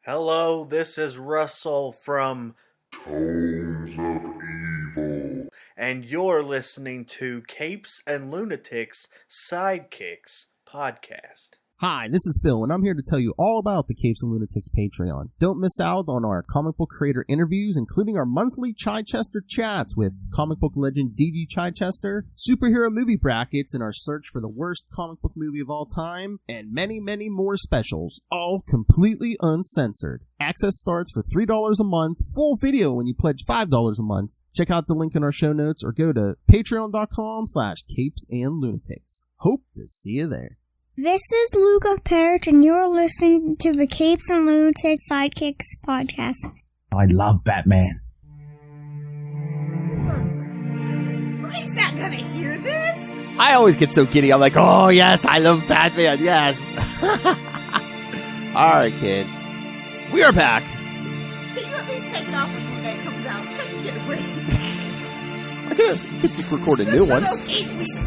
Hello, this is Russell from Tones of Evil. and you're listening to Capes and Lunatics Sidekicks podcast. Hi, this is Phil, and I'm here to tell you all about the Capes and Lunatics Patreon. Don't miss out on our comic book creator interviews, including our monthly Chichester chats with comic book legend D.G. Chichester, superhero movie brackets in our search for the worst comic book movie of all time, and many, many more specials, all completely uncensored. Access starts for $3 a month, full video when you pledge $5 a month. Check out the link in our show notes or go to patreon.com/capesandlunatics. Hope to see you there. This is Luke of Perich, and you're listening to the Capes and Lunatics Sidekicks podcast. I love Batman. He's not gonna hear this. I always get so giddy. I'm like, oh, yes, I love Batman, yes. All right, kids. We are back. Can you at least take it off when that comes out? Couldn't get a break. I could just record a new one. Those 8 weeks.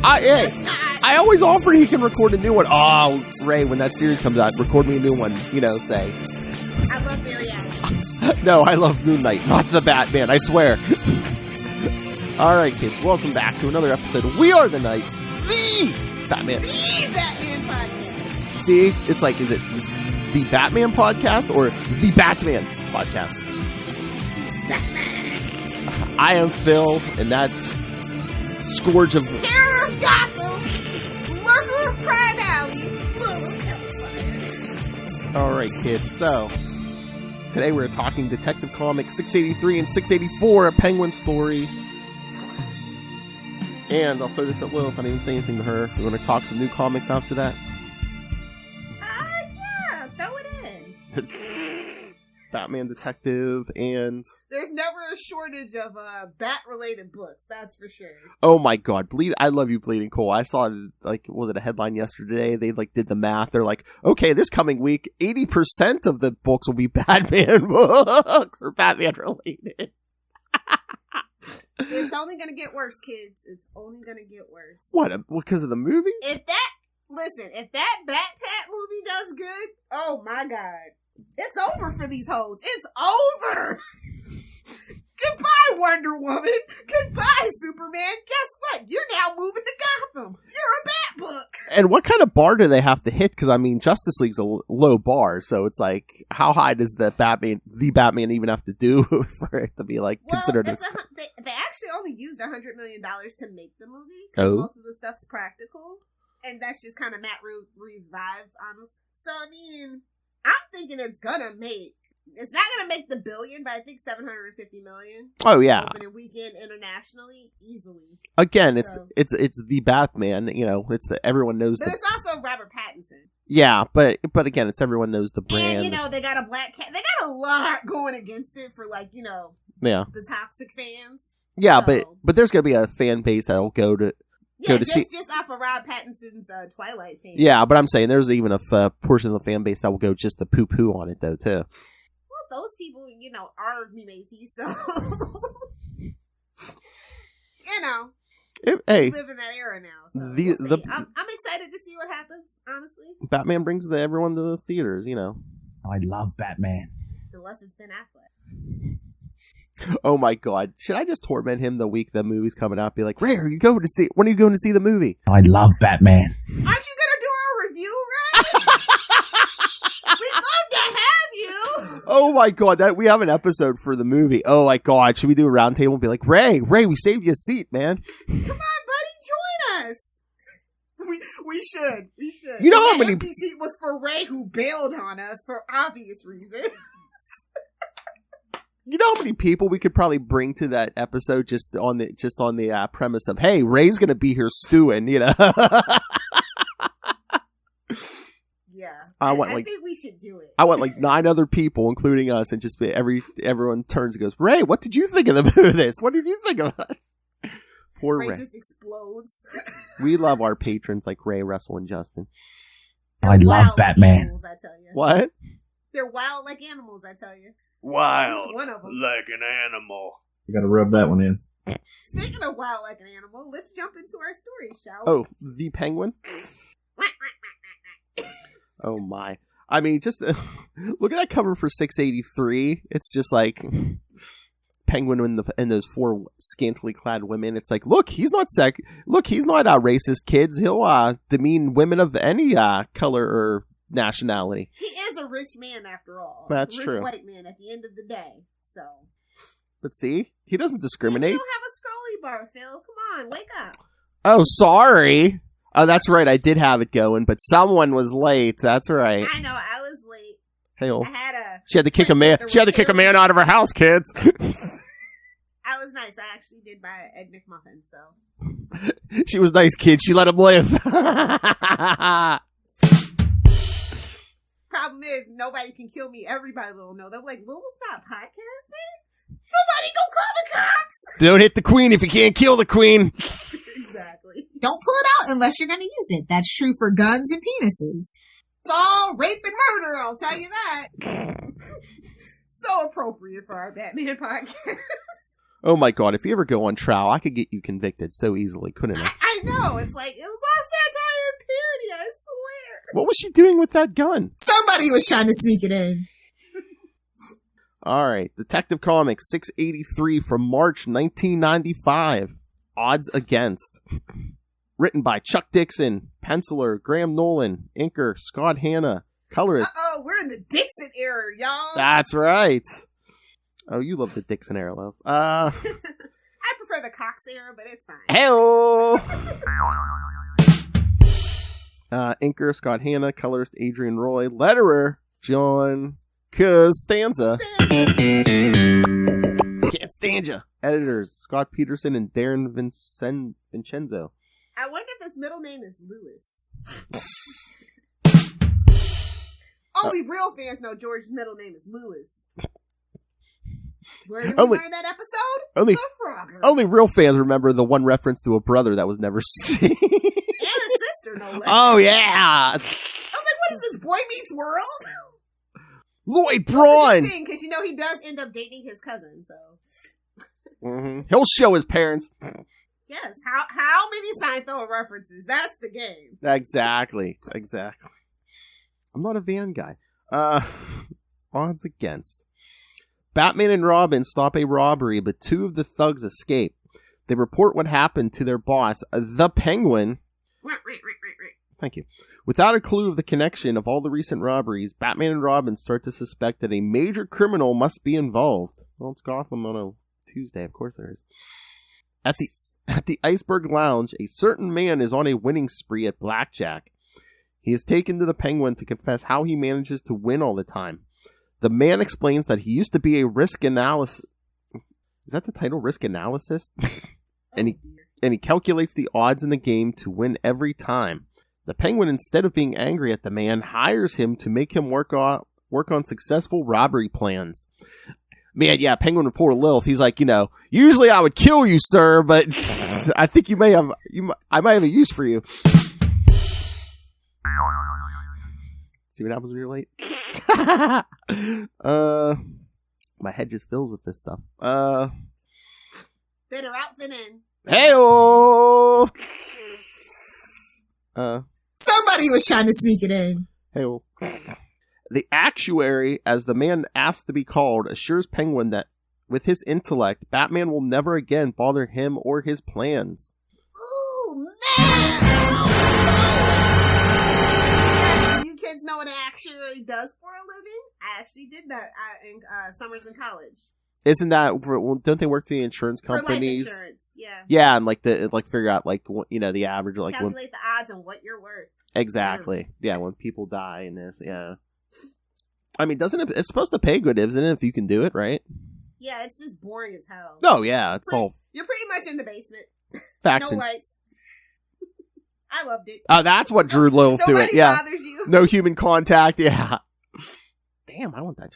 I always offer he can record a new one. Oh, Ray, when that series comes out, record me a new one, say. I love Barry Allen. No, I love Moon Knight, not the Batman, I swear. All right, kids, welcome back to another episode of We Are the Night, the Batman. The Batman podcast. See, it's like, is it the Batman podcast or the Batman podcast? I am Phil, and that scourge of Terror of Gotham. Murderer of Crime Alley. All right, kids. So today we're talking Detective Comics 683 and 684, a Penguin story. And I'll throw this at Lilith. I didn't say anything to her. We're going to talk some new comics after that. Yeah, throw it in. Batman Detective and There's never a shortage of bat-related books, that's for sure. oh my god, I love you, Bleeding Cool. I saw was it a headline yesterday? They did the math. They're like, okay, this coming week, 80% of the books will be Batman books or Batman related. It's only gonna get worse, kids. It's only gonna get worse. What? Because of the movie? If that Bat-Pat movie does good, oh my god. It's over for these hoes. It's over! Goodbye, Wonder Woman. Goodbye, Superman. Guess what? You're now moving to Gotham. You're a Bat book. And what kind of bar do they have to hit? Because, I mean, Justice League's a low bar, so it's like, how high does the Batman even have to do for it to be, considered? They actually only used $100 million to make the movie. Oh. Most of the stuff's practical. And that's just kind of Matt Reeves' vibes, honestly. So, I mean, I'm thinking it's not gonna make the billion, but I think $750 million. Oh yeah, opening weekend internationally easily. Again, it's the Batman. Everyone knows. But it's also Robert Pattinson. Yeah, but again, it's everyone knows the brand. And they got a black cat. They got a lot going against it for yeah, the toxic fans. Yeah, but there's gonna be a fan base that'll go to. Just off of Rob Pattinson's Twilight fame. Yeah, but I'm saying there's even a portion of the fan base that will go just to poo-poo on it, though, too. Well, those people, are Métis, so... Hey, we live in that era now, so I'm excited to see what happens, honestly. Batman brings everyone to the theaters, I love Batman. Unless it's Ben Affleck. Oh my god. Should I just torment him the week the movie's coming out? Be like, Ray, when are you going to see the movie? I love Batman. Aren't you gonna do our review, Ray? We'd love to have you! Oh my god, we have an episode for the movie. Oh my god, should we do a roundtable and be like, Ray, we saved you a seat, man. Come on, buddy, join us! We should. You know how many... empty seat was for Ray, who bailed on us for obvious reasons. You know how many people we could probably bring to that episode just on the premise of, hey, Ray's gonna be here stewing, Yeah, I think we should do it. I want 9 other people, including us, and just everyone turns and goes, Ray, what did you think of this? What did you think of it? Poor Ray just explodes. We love our patrons like Ray, Russell, and Justin. I love Batman. Animals, I tell you. What? They're wild like animals, I tell you. Wild one of them. like an animal. You gotta rub that one in. Speaking of wild like an animal, let's jump into our story, shall we? Oh, the Penguin? Oh my. I mean, just look at that cover for 683. It's just like Penguin and those four scantily clad women. It's like, look, he's not racist, kids. He'll demean women of any color or nationality. He is a rich man after all. That's rich true. White man at the end of the day. So. But see, he doesn't discriminate. You don't have a scrolly bar, Phil. Come on, wake up. Oh, sorry. Oh, that's right. I did have it going, but someone was late. That's right. I know. I was late. Hey, She had to kick a man. She had to kick a man out of her house, kids. I was nice. I actually did buy an Egg McMuffin, so. She was nice, kid. She let him live. Problem is, nobody can kill me. Everybody will know. They're like, Lilith's not podcasting? Somebody go call the cops! Don't hit the queen if you can't kill the queen. Exactly. Don't pull it out unless you're going to use it. That's true for guns and penises. It's all rape and murder, I'll tell you that. So appropriate for our Batman podcast. Oh my god, if you ever go on trial, I could get you convicted so easily, couldn't I? I know. It's like, it was all satire and parody, I swear. What was she doing with that gun? Somebody was trying to sneak it in. Alright, Detective Comics 683 from March 1995. Odds Against. Written by Chuck Dixon, penciler Graham Nolan, inker Scott Hanna, colorist. Uh-oh, we're in the Dixon era, y'all. That's right. Oh, you love the Dixon era, love. I prefer the Cox era, but it's fine. Hello. Inker Scott Hanna, colorist Adrian Roy, letterer John Costanza. Can't stand ya. Editors Scott Peterson and Darren Vincenzo. I wonder if his middle name is Lewis. Only real fans know George's middle name is Lewis. Where did we learn that episode? The Frogger. Only real fans remember the one reference to a brother that was never seen. And a sister, no less. Oh, yeah. I was like, what is this, Boy Meets World? Lloyd Braun. Because, you know, he does end up dating his cousin, so. Mm-hmm. He'll show his parents. Yes, how many Seinfeld references? That's the game. Exactly. I'm not a van guy. Odds Against. Batman and Robin stop a robbery, but two of the thugs escape. They report what happened to their boss, the Penguin. Thank you. Without a clue of the connection of all the recent robberies, Batman and Robin start to suspect that a major criminal must be involved. Well, it's Gotham on a Tuesday, of course there is. At the Iceberg Lounge, a certain man is on a winning spree at blackjack. He is taken to the Penguin to confess how he manages to win all the time. The man explains that he used to be a risk analysis. Is that the title? Risk analysis? and he calculates the odds in the game to win every time. The Penguin, instead of being angry at the man, hires him to make him work on successful robbery plans. Man, yeah, Penguin and poor Lilith. He's like, usually I would kill you, sir, but I think I might have a use for you. See what happens when you're late? My head just fills with this stuff. Better out than in. Hey-oh! Somebody was trying to sneak it in. Hey-oh. The actuary, as the man asked to be called, assures Penguin that with his intellect, Batman will never again bother him or his plans. Ooh, man! Oh, do you kids know what an actuary does for a living? I actually did that in summers in college. Isn't that, don't they work for the insurance companies? For life insurance, yeah. Yeah, and figure out the average, calculate the odds on what you're worth. Exactly. Yeah, when people die in this, yeah. I mean, it's supposed to pay good, isn't it, if you can do it, right? Yeah, it's just boring as hell. Oh, yeah, You're pretty much in the basement. Facts. No lights. I loved it. Oh, that's what drew Lilith to it, yeah. Bothers you. No human contact, yeah. Damn, I want that.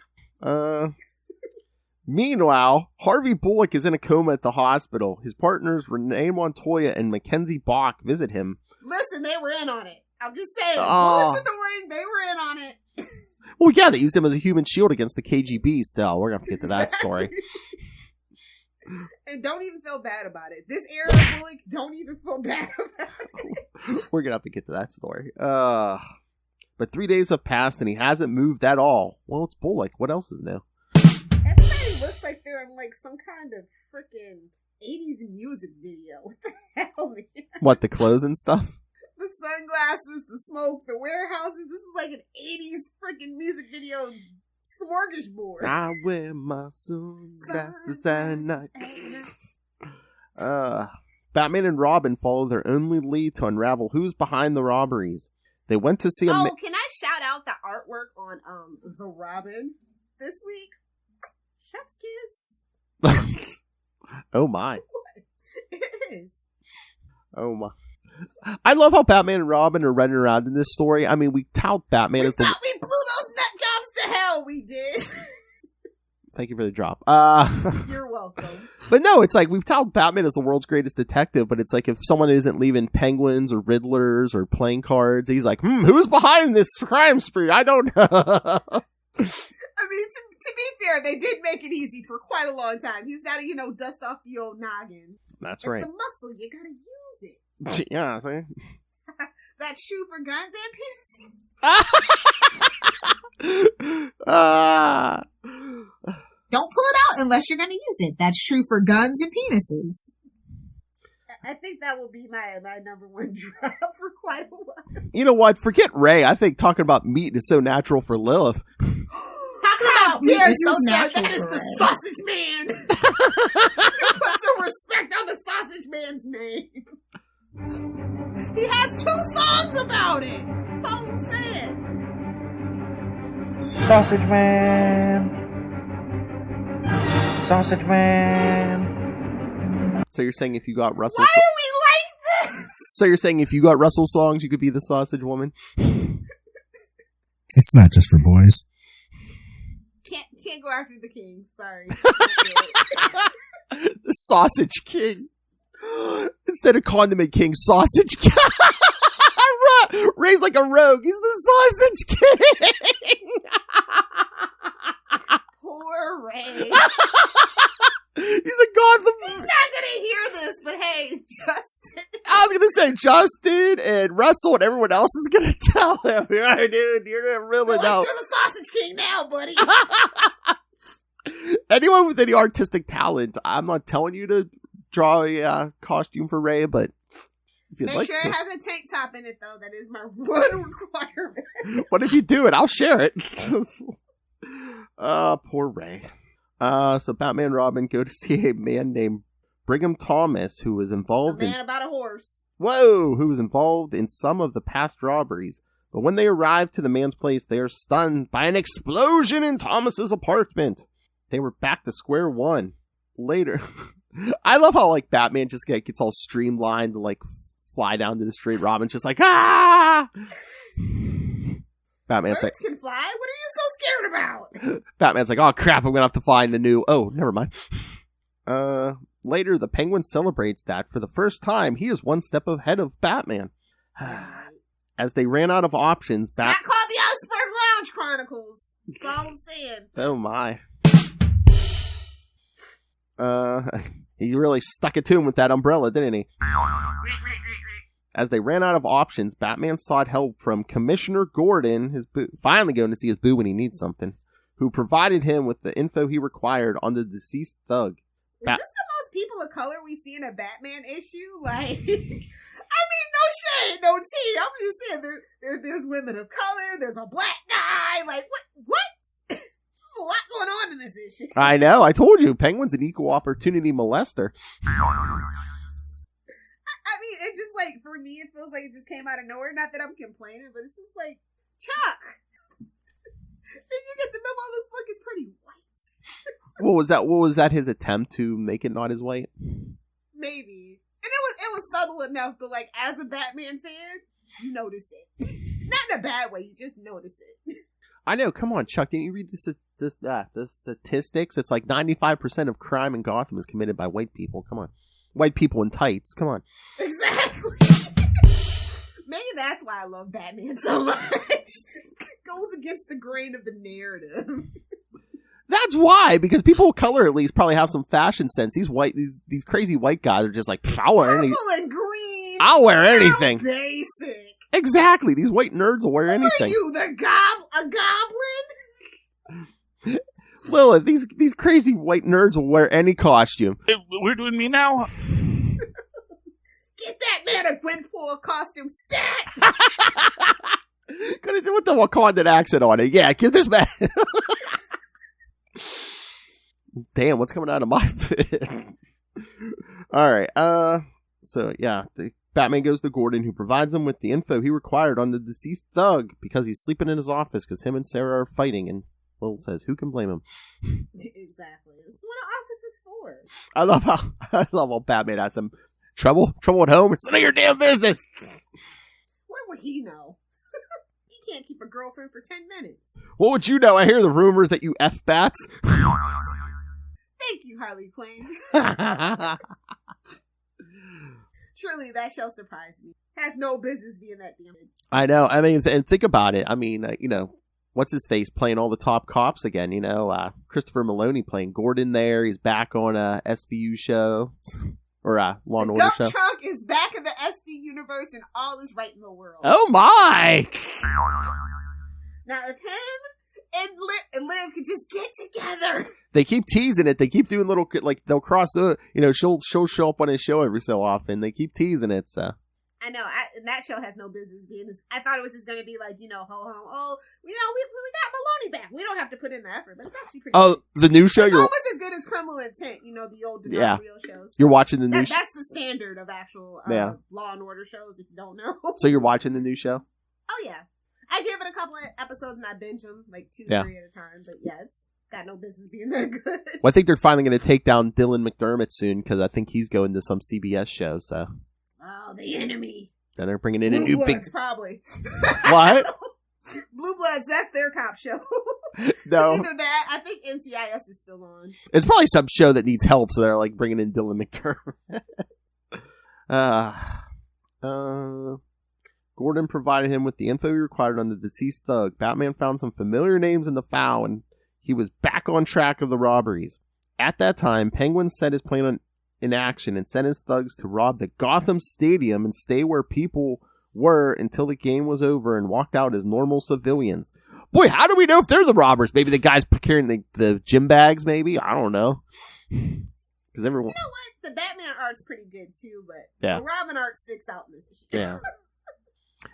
Meanwhile, Harvey Bullock is in a coma at the hospital. His partners Renee Montoya and Mackenzie Bach visit him. Listen, they were in on it. I'm just saying. Oh. Bullock's annoying. They were in on it. Well, yeah, they used him as a human shield against the KGB still. We're going to have to get to that story. And don't even feel bad about it. This era of Bullock, don't even feel bad about it. We're going to have to get to that story. But But 3 days have passed and he hasn't moved at all. Well, it's bull. Like, what else is new? Everybody looks like they're in like some kind of freaking 80s music video. What the hell, man? What, the clothes and stuff? The sunglasses, the smoke, the warehouses. This is like an 80s freaking music video smorgasbord. I wear my sunglasses at night. Batman and Robin follow their only lead to unravel who's behind the robberies. They went to see Oh, can I shout out the artwork on the Robin this week? Chef's kiss. Oh my. It is. Oh my. I love how Batman and Robin are running around in this story. I mean, we tout Batman as the... We blew those nut jobs to hell, we did. Thank you for the drop. You're welcome. But no, it's like we've touted Batman as the world's greatest detective, but it's like if someone isn't leaving penguins or riddlers or playing cards, he's like, who's behind this crime spree? I don't know. I mean, to be fair, they did make it easy for quite a long time. He's got to, dust off the old noggin. That's right. It's a muscle. You got to use it. Yeah, see? That's true for guns and Don't pull it out unless you're going to use it. That's true for guns and penises. I think that will be my number one drop for quite a while. You know what? Forget Ray. I think talking about meat is so natural for Lilith. How dare you, so sir? natural That is for the Ray. sausage man. You put some respect on the sausage man's name. He has 2 songs about it. That's all I'm saying. Sausage Man. Sausage Man. So you're saying if you got Russell... Why are we like this? So you're saying if you got Russell songs, you could be the sausage woman? It's not just for boys. Can't go after the king. Sorry. The Sausage King. Instead of Condiment King, Sausage King. Ray's like a rogue. He's the Sausage King. Poor Ray. He's a Gotham. He's not gonna hear this, but hey, Justin. I was gonna say Justin and Russell and everyone else is gonna tell him. Yeah, dude, you're really You're out. the sausage king now, buddy. Anyone with any artistic talent, I'm not telling you to draw a costume for Ray, but if you'd Make like sure to. it has a tank top in it, though. That is my one requirement. What if you do it? I'll share it. Poor Ray. So Batman and Robin go to see a man named Brigham Thomas who was A involved man about a horse. who was involved in some of the past robberies. But when they arrive to the man's place, they are stunned by an explosion in Thomas's apartment. They were back to square one. Later. I love how, like, Batman just gets all streamlined to, like, fly down to the street. Robin's just like, ah! Batman's Birds can fly? What are you so scared about? Batman's like, oh crap, I'm gonna have to find a new... Oh, never mind. Later, the Penguin celebrates that for the first time, he is one step ahead of Batman. As they ran out of options, It's not called the Iceberg Lounge Chronicles. That's all I'm saying. Oh my. He really stuck it to him with that umbrella, didn't he? As they ran out of options, Batman sought help from Commissioner Gordon, his finally going to see his boo when he needs something, who provided him with the info he required on the deceased thug. Is this the most people of color we see in a Batman issue? Like, I mean, no shade, no tea. I'm just saying, there's women of color, there's a black guy. Like, what? There's a lot going on in this issue. I know, I told you, Penguin's an equal opportunity molester. I mean, it just, like, for me, it feels like it just came out of nowhere. Not that I'm complaining, but it's just like, Chuck. Did you get the memo? This book is pretty white. What was that his attempt to make it not as white? Maybe. And it was subtle enough, but, like, as a Batman fan, you notice it. Not in a bad way, you just notice it. I know, come on, Chuck, didn't you read the statistics? It's like 95% of crime in Gotham is committed by white people. Come on. White people in tights. Come on. Exactly. Maybe that's why I love Batman so much. Goes against the grain of the narrative. That's why, because people of color at least probably have some fashion sense. These crazy white guys are just like, I'll wear anything. Purple and green. I'll wear anything. Basic. Exactly. These white nerds will wear Who anything. are you, a goblin? Lilith, these crazy white nerds will wear any costume. We're doing me now? Get that man a Gwenpool costume stat! Gonna do with the Wakandan accent on it. Yeah, give this man. Damn, what's coming out of my pit? Alright, so yeah, Batman goes to Gordon, who provides him with the info he required on the deceased thug because he's sleeping in his office because him and Sarah are fighting, and Lil says, who can blame him? Exactly. That's what an office is for. I love how Batman has some trouble at home. It's none of your damn business. What would he know? He can't keep a girlfriend for 10 minutes. What would you know? I hear the rumors that you F bats. Thank you, Harley Quinn. Surely that show surprised me. Has no business being that damn good. I know. I mean, and think about it. I mean, what's his face playing all the top cops again? Christopher Maloney playing Gordon there. He's back on a SVU show or a Law and Order Dump show. Truck is back in the SV universe and all is right in the world. Oh my! Now, if him and Liv could just get together. They keep teasing it. They keep doing little, like, they'll cross, she'll show up on his show every so often. They keep teasing it, so. I know, and that show has no business being this. I thought it was just going to be like, we got Maloney back. We don't have to put in the effort, but it's actually pretty good. The new show? It's almost as good as Criminal Intent, the old real shows. You're watching the new show? That's the standard of actual Law and Order shows, if you don't know. So you're watching the new show? Oh, yeah. I give it a couple of episodes and I binge them, like 2, 3 at a time, but yeah, it's got no business being that good. Well, I think they're finally going to take down Dylan McDermott soon, because I think he's going to some CBS show, so. Oh, the enemy. Then they're bringing in Blue a new Bloods, probably. What? Blue Bloods, that's their cop show. No. It's either that, I think NCIS is still on. It's probably some show that needs help, so they're like bringing in Dylan McDermott. Gordon provided him with the info he required on the deceased thug. Batman found some familiar names in the file, and he was back on track of the robberies. At that time, Penguin set his plan in action and sent his thugs to rob the Gotham Stadium and stay where people were until the game was over and walked out as normal civilians. Boy, how do we know if they're the robbers? Maybe the guys procuring the gym bags, maybe? I don't know. Because everyone... You know what? The Batman art's pretty good, too, but the Robin art sticks out in this issue. Yeah.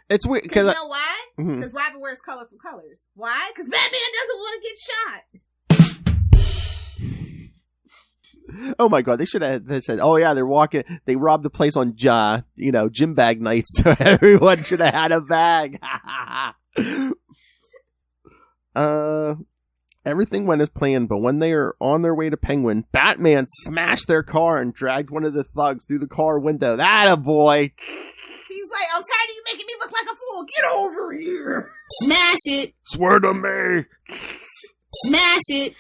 It's weird. Because you know why? Because Robin wears colorful colors. Why? Because Batman doesn't want to get shot. Oh my god, they should have said, oh yeah, they robbed the place on, gym bag nights, so everyone should have had a bag. Everything went as planned, but when they are on their way to Penguin, Batman smashed their car and dragged one of the thugs through the car window. That a boy. He's like, I'm tired of you making me look like a fool. Get over here. Smash it. Swear to me. Smash it.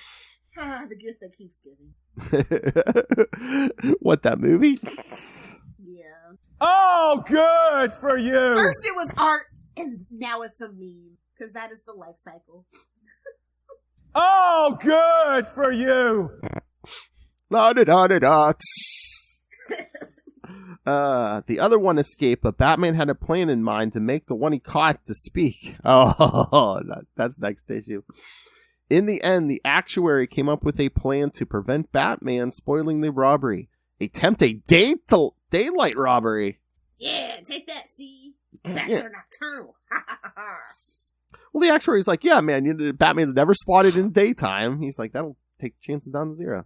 The gift that keeps giving. What, that movie? Yeah. Oh, good for you. First it was art, and now it's a meme. Because that is the life cycle. Oh, good for you. La-da-da-da-da. The other one escaped, but Batman had a plan in mind to make the one he caught to speak. Oh, that's next issue. In the end, the actuary came up with a plan to prevent Batman spoiling the robbery. Attempt a daylight robbery. Yeah, take that, see? Bats are nocturnal. Well, the actuary's like, yeah, man, Batman's never spotted in daytime. He's like, that'll take chances down to zero.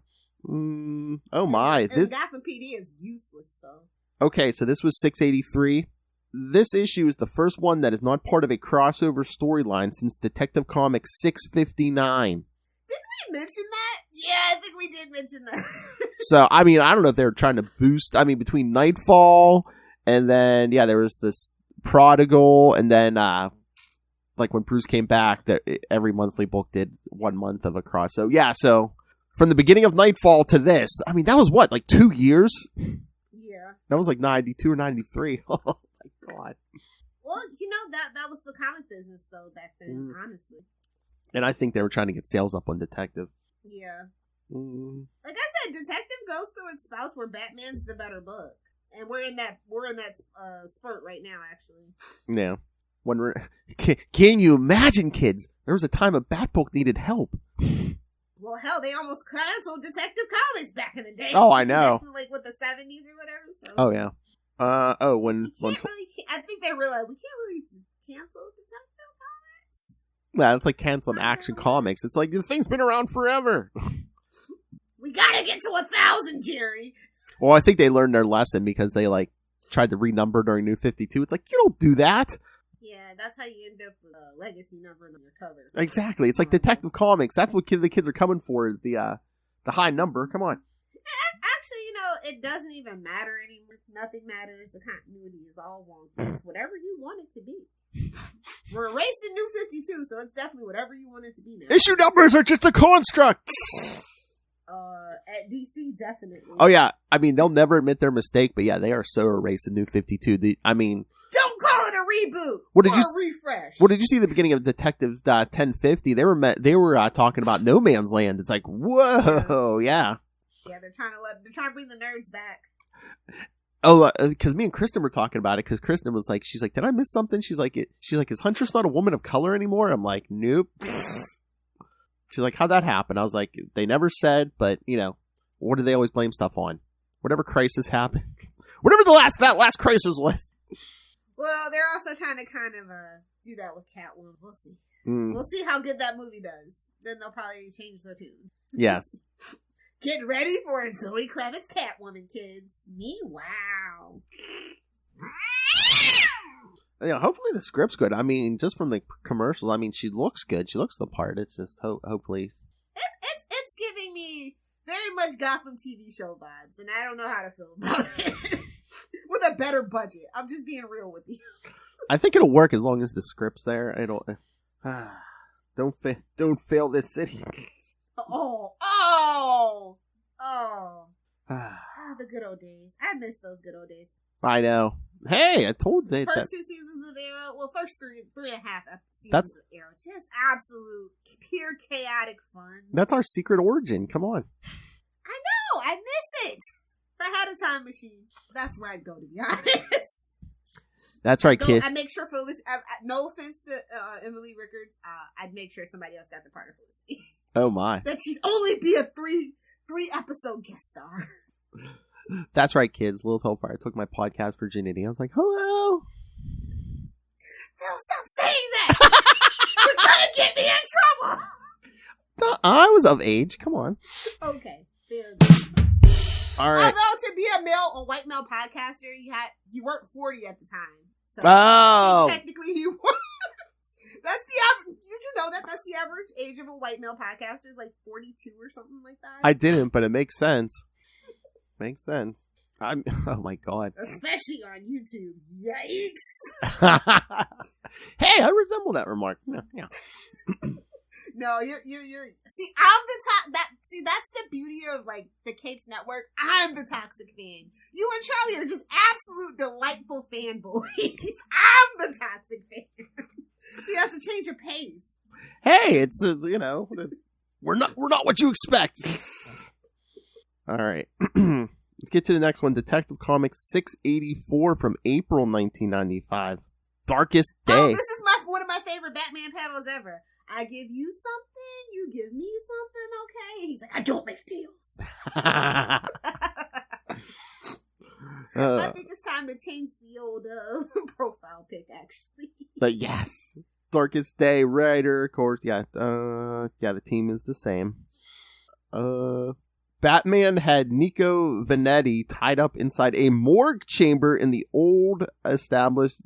Oh my. And Gotham PD is useless, so. Okay, so this was 683. This issue is the first one that is not part of a crossover storyline since Detective Comics 659. Didn't we mention that? Yeah, I think we did mention that. So, I mean, I don't know if they were trying to boost, between Nightfall and then, there was this Prodigal, and then, like when Bruce came back, that every monthly book did 1 month of a cross. So, so from the beginning of Nightfall to this, that was what, like 2 years? Yeah. That was like 92 or 93. Oh my god. Well, that was the comic business though back then, honestly. And I think they were trying to get sales up on Detective. Yeah. Like I said, Detective goes through its spouts where Batman's the better book. And we're in that spurt right now, actually. Yeah. Can you imagine, kids? There was a time a Batbook needed help. Well, hell, they almost canceled Detective Comics back in the day. Oh, I know. Like with the 70s or whatever. So. Oh, yeah. I think they realized we can't really cancel Detective Comics. Yeah, it's like canceling Action Comics. It's like, the thing's been around forever. We gotta get to 1,000, Jerry. Well, I think they learned their lesson because they, like, tried to renumber during New 52. It's like, you don't do that. Yeah, that's how you end up with a legacy number on your cover. Exactly. It's like Detective Comics. That's what the kids are coming for, is the high number. Come on. Actually, it doesn't even matter anymore. Nothing matters. The continuity is all wonky. It's whatever you want it to be. We're erasing New 52, so it's definitely whatever you want it to be now. Issue numbers are just a construct. At DC, definitely. Oh, yeah. I mean, they'll never admit their mistake, but yeah, they are so erasing New 52. Don't call it a reboot. A refresh. What did you see at the beginning of Detective 1050? They were talking about No Man's Land. It's like, whoa, yeah. Yeah, they're trying to bring the nerds back. Oh, because me and Kristen were talking about it. Because Kristen was like, she's like, did I miss something? She's like, is Huntress not a woman of color anymore? I'm like, nope. She's like, how'd that happen? I was like, they never said, but what do they always blame stuff on? Whatever crisis happened, whatever that last crisis was. Well, they're also trying to kind of do that with Catwoman. We'll see. We'll see how good that movie does. Then they'll probably change their tune. Yes. Get ready for a Zoe Kravitz Catwoman, kids. Me, wow. Hopefully the script's good. I mean, just from the commercials, I mean, she looks good. She looks the part. It's just hopefully. It's giving me very much Gotham TV show vibes, and I don't know how to feel about it. With a better budget. I'm just being real with you. I think it'll work as long as the script's there. Don't fail this city. The good old days. I miss those good old days. I know. Hey, I told you. First 2 seasons of Arrow. Well, first three and a half seasons of Arrow. Just absolute, pure chaotic fun. That's our secret origin. Come on. I know. I miss it. If I had a time machine, that's where I'd go, to be honest. That's right, kid. I make sure Felicity. No offense to Emily Rickards, I'd make sure somebody else got the part of Felicity. Oh my! That she'd only be a three episode guest star. That's right, kids. Lilith Hellfire took my podcast virginity. I was like, hello. Phil, stop saying that. You're gonna get me in trouble. No, I was of age. Come on. Okay, fair. All right. Although to be a white male podcaster, you weren't 40 at the time. So technically you were. That's the average. Did you know that's the average age of a white male podcaster is like 42 or something like that? I didn't, but it makes sense. Makes sense. Oh my god. Especially on YouTube. Yikes. Hey, I resemble that remark. Yeah. No, you're see, I'm the that's the beauty of like the Capes Network. I'm the toxic fan. You and Charlie are just absolute delightful fanboys. I'm the toxic fan. See, that's a change of pace. Hey, it's we're not what you expect. All right. Let's get to the next one. Detective Comics 684 from April 1995. Darkest Day. Oh, this is one of my favorite Batman panels ever. I give you something, you give me something, okay? He's like, I don't make deals. I think it's time to change the old profile pic, actually. But yes. Darkest Day, writer, of course. Yeah, the team is the same. Batman had Nico Vanetti tied up inside a morgue chamber in the old established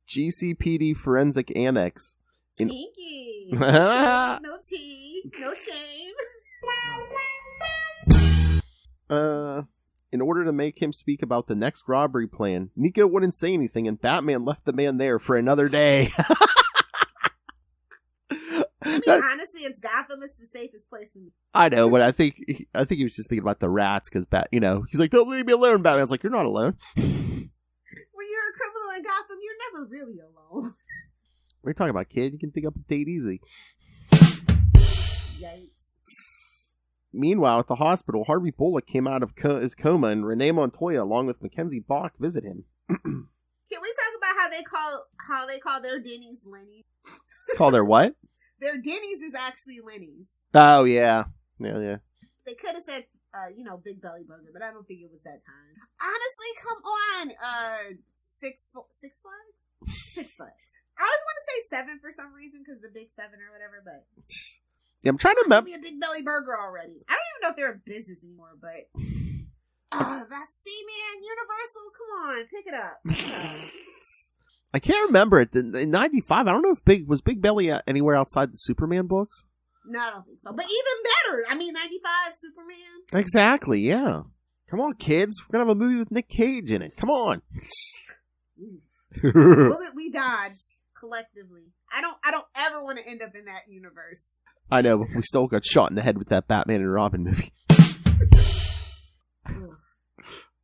GCPD forensic annex. Kinky. No tea. No shame. In order to make him speak about the next robbery plan, Nico wouldn't say anything, and Batman left the man there for another day. I mean, honestly, it's Gotham. It's the safest place. I know, but I think he was just thinking about the rats because he's like, don't leave me alone. Batman's like, you're not alone. When you're a criminal in Gotham, you're never really alone. What are you talking about, kid? You can think up a date easy. Yikes. Meanwhile, at the hospital, Harvey Bullock came out of his coma, and Renee Montoya, along with Mackenzie Bach, visit him. Can we talk about how they call their Denny's Lenny's? Call their what? Their Denny's is actually Lenny's. Oh, yeah. Yeah. They could have said, Big Belly Burger, but I don't think it was that time. Honestly, come on. Six Flags? Six Flags. I always want to say 7 for some reason, because the Big 7 or whatever, but... Yeah, I'm trying to remember. Give me a Big Belly Burger already. I don't even know if they're in business anymore, but... that's C-Man, Universal, come on, pick it up. I can't remember it. In 95, I don't know if was Big Belly anywhere outside the Superman books? No, I don't think so. But even better. I mean, 95, Superman. Exactly, yeah. Come on, kids. We're going to have a movie with Nick Cage in it. Come on. Bullet we dodged collectively. I don't ever want to end up in that universe. I know, but we still got shot in the head with that Batman and Robin movie.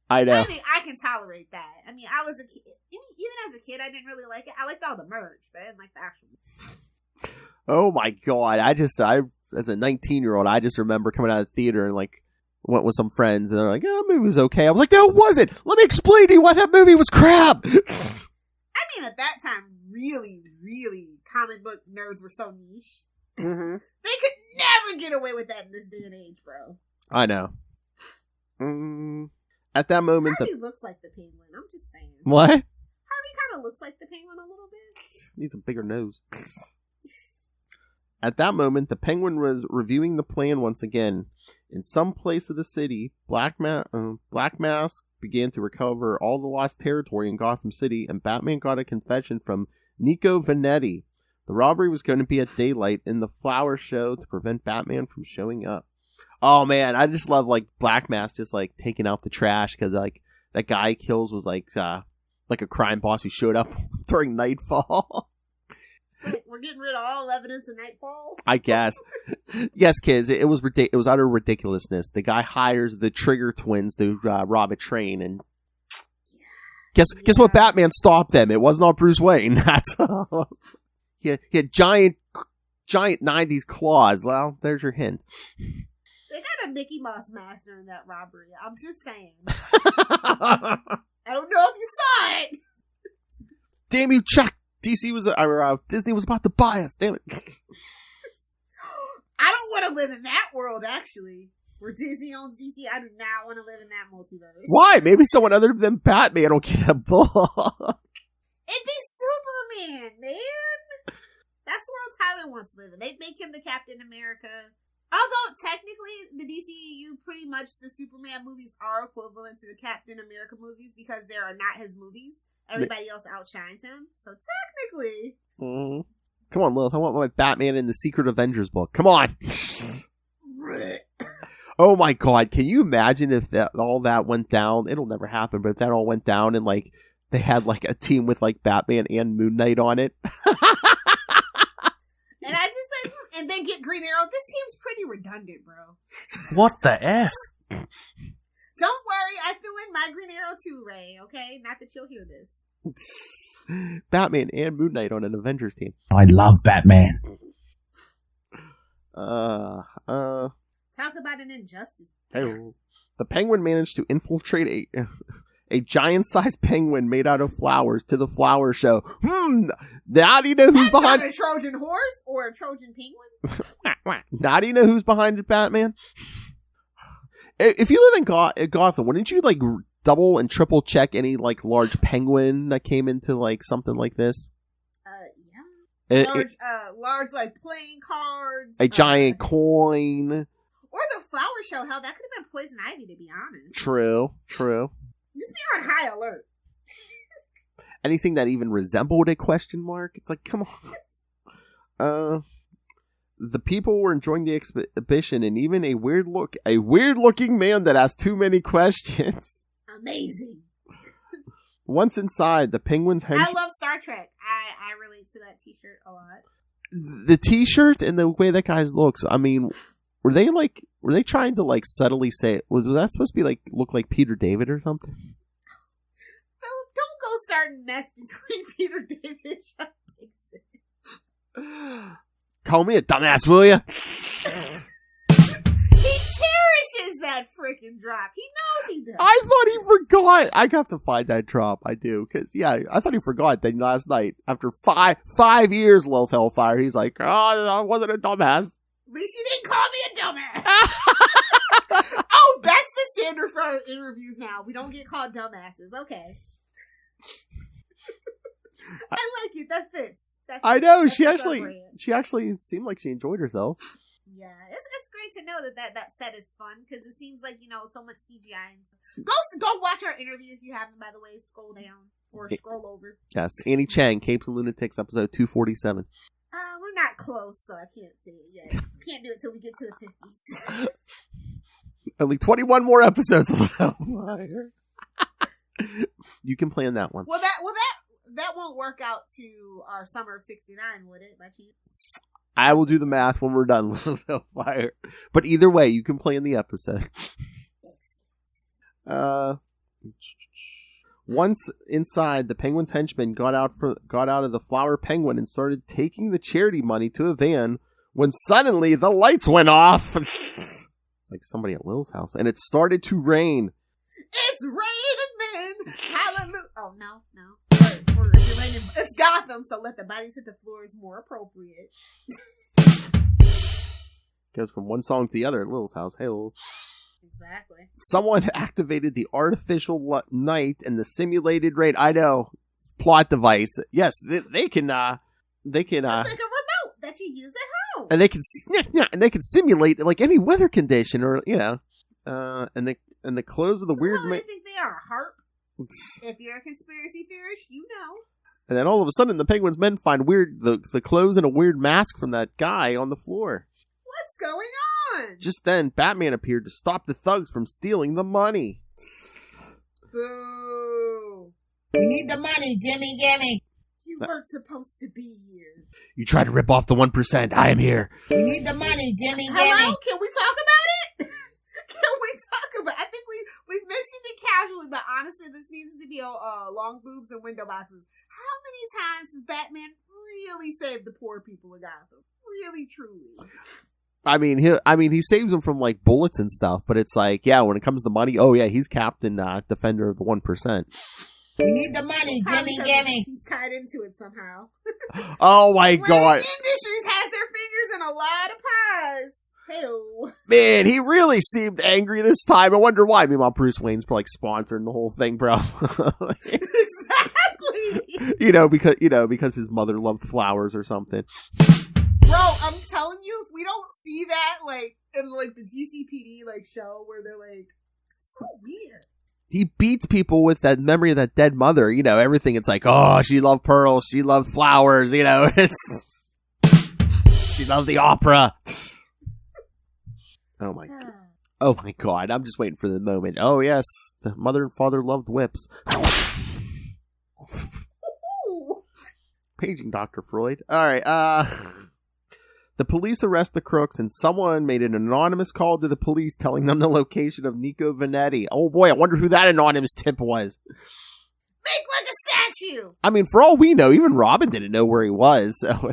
I know. I mean, I can tolerate that. I mean, I was a kid. Even as a kid, I didn't really like it. I liked all the merch, but I didn't like the actual. Oh my god! I as a 19-year-old, I just remember coming out of the theater and like went with some friends, and they're like, "Oh, the movie was okay." I was like, "No, it wasn't. Let me explain to you why that movie was crap." I mean, at that time, really, really, comic book nerds were so niche. Mm-hmm. They could never get away with that in this day and age, bro. I know. At that moment, Harvey looks like the Penguin. I'm just saying. What? Harvey kind of looks like the Penguin a little bit. Needs a bigger nose. At that moment, the Penguin was reviewing the plan once again. In some place of the city, Black Mask began to recover all the lost territory in Gotham City, and Batman got a confession from Nico Vanetti. The robbery was going to be at daylight in the flower show to prevent Batman from showing up. Oh man, I just love like Black Mask just like taking out the trash because like that guy he kills was like a crime boss who showed up during nightfall. Like, we're getting rid of all evidence of Nightfall. I guess. Yes, kids, it was it was utter ridiculousness. The guy hires the Trigger twins to rob a train, and guess what? Batman stopped them. It was not Bruce Wayne. That's he had giant 90s claws. Well, there's your hint. They got a Mickey Mouse mask during that robbery. I'm just saying. I don't know if you saw it. Damn you, Chuck! Disney was about to buy us. Damn it! I don't want to live in that world. Actually, where Disney owns DC, I do not want to live in that multiverse. Why? Maybe someone other than Batman will get a book. It'd be Superman, man. That's the world Tyler wants to live in. They'd make him the Captain America. Although, technically, the DCEU, pretty much the Superman movies are equivalent to the Captain America movies because they are not his movies. Everybody else outshines him. So, technically... Mm-hmm. Come on, Lilith. I want my Batman in the Secret Avengers book. Come on! Oh my god, can you imagine if all that went down? It'll never happen, but if that all went down and, like, they had, like, a team with, like, Batman and Moon Knight on it... And I just like, and then get Green Arrow. This team's pretty redundant, bro. What the F? Don't worry, I threw in my Green Arrow too, Ray, okay? Not that you'll hear this. Batman and Moon Knight on an Avengers team. I love Batman. Talk about an injustice. Hey, the Penguin managed to infiltrate a giant-sized penguin made out of flowers to the flower show. Now do you know who's behind... Not a Trojan horse or a Trojan penguin? Now do you know who's behind it, Batman? If you live in Gotham, wouldn't you, like, double and triple check any, like, large penguin that came into, like, something like this? Yeah. Large, like, playing cards. A giant coin. Or the flower show. Hell, that could have been Poison Ivy, to be honest. True. Just be on high alert. Anything that even resembled a question mark? It's like, come on. The people were enjoying the exhibition, and even a weird-looking man that asked too many questions. Amazing. Once inside, the Penguin's I love Star Trek. I relate to that T-shirt a lot. The T-shirt and the way that guy looks. I mean, were they trying to like subtly say was that supposed to be like look like Peter David or something? Don't go starting mess between Peter David and Sean Dixon. Call me a dumbass, will ya? He that freaking drop. He knows he does. I thought he forgot. I have to find that drop. I do. Because, yeah, I thought he forgot that last night. After five years, Lilith Hellfire, he's like, oh, I wasn't a dumbass. At least you didn't call me a dumbass. Oh, that's the standard for our interviews now. We don't get called dumbasses. Okay. I like it. That fits. I know. She actually seemed like she enjoyed herself. Yeah, it's great to know that set is fun because it seems like, so much CGI and stuff. Go watch our interview if you haven't, by the way. Scroll down or scroll over. Yes, Annie Chang, Capes and Lunatics, episode 247. We're not close, so I can't say it yet. Can't do it till we get to the 50s. Only 21 more episodes of Hellfire. You can plan that one. Well, that won't work out to our summer of '69, would it? By chance? I will do the math when we're done with Hellfire. But either way, you can plan the episode. Once inside, the Penguin's henchmen got out of the Flower Penguin and started taking the charity money to a van when suddenly the lights went off. Like somebody at Lil's house. And it started to rain. It's raining men! Hallelujah! Oh, no. It's Gotham, so let the bodies hit the floor is more appropriate. Goes from one song to the other at Lil's house. Hey, Lil. Exactly. Someone activated the artificial night and the simulated rain. I know. Plot device. Yes, they can. It's like a remote that you use at home. And they can simulate like any weather condition, or and the clothes of the weird. They think they are a harp. If you're a conspiracy theorist, you know. And then all of a sudden, the Penguin's men find the clothes and a weird mask from that guy on the floor. What's going on? Just then, Batman appeared to stop the thugs from stealing the money. Boo! We need the money. Gimme. You weren't supposed to be here. You try to rip off the 1%. I am here. We need the money. Gimme. Hello? Can we talk about it? I think we've mentioned it casually, but honestly, this needs to be long boobs and window boxes. How many times has Batman really saved the poor people of Gotham? Really, truly. I mean, he saves them from like bullets and stuff, but it's like, yeah, when it comes to money, oh yeah, he's Captain Defender of the 1%. We need the money. Gimme. He's tied into it somehow. Oh my God! Industries has their fingers in a lot of pies. Hey-o. Man, he really seemed angry this time. I wonder why. Meanwhile, Bruce Wayne's probably sponsoring the whole thing, bro. Exactly. Because his mother loved flowers or something. Bro, I'm telling you, if we don't see that like in like the GCPD like show where they're like, so weird. He beats people with that memory of that dead mother. Everything. It's like, oh, she loved pearls. She loved flowers. She loved the opera. Oh my God. I'm just waiting for the moment. Oh yes, the mother and father loved whips. Paging Dr. Freud. Alright, the police arrest the crooks, and someone made an anonymous call to the police telling them the location of Nico Vanetti. Oh boy, I wonder who that anonymous tip was. Make like a statue! I mean, for all we know, even Robin didn't know where he was, so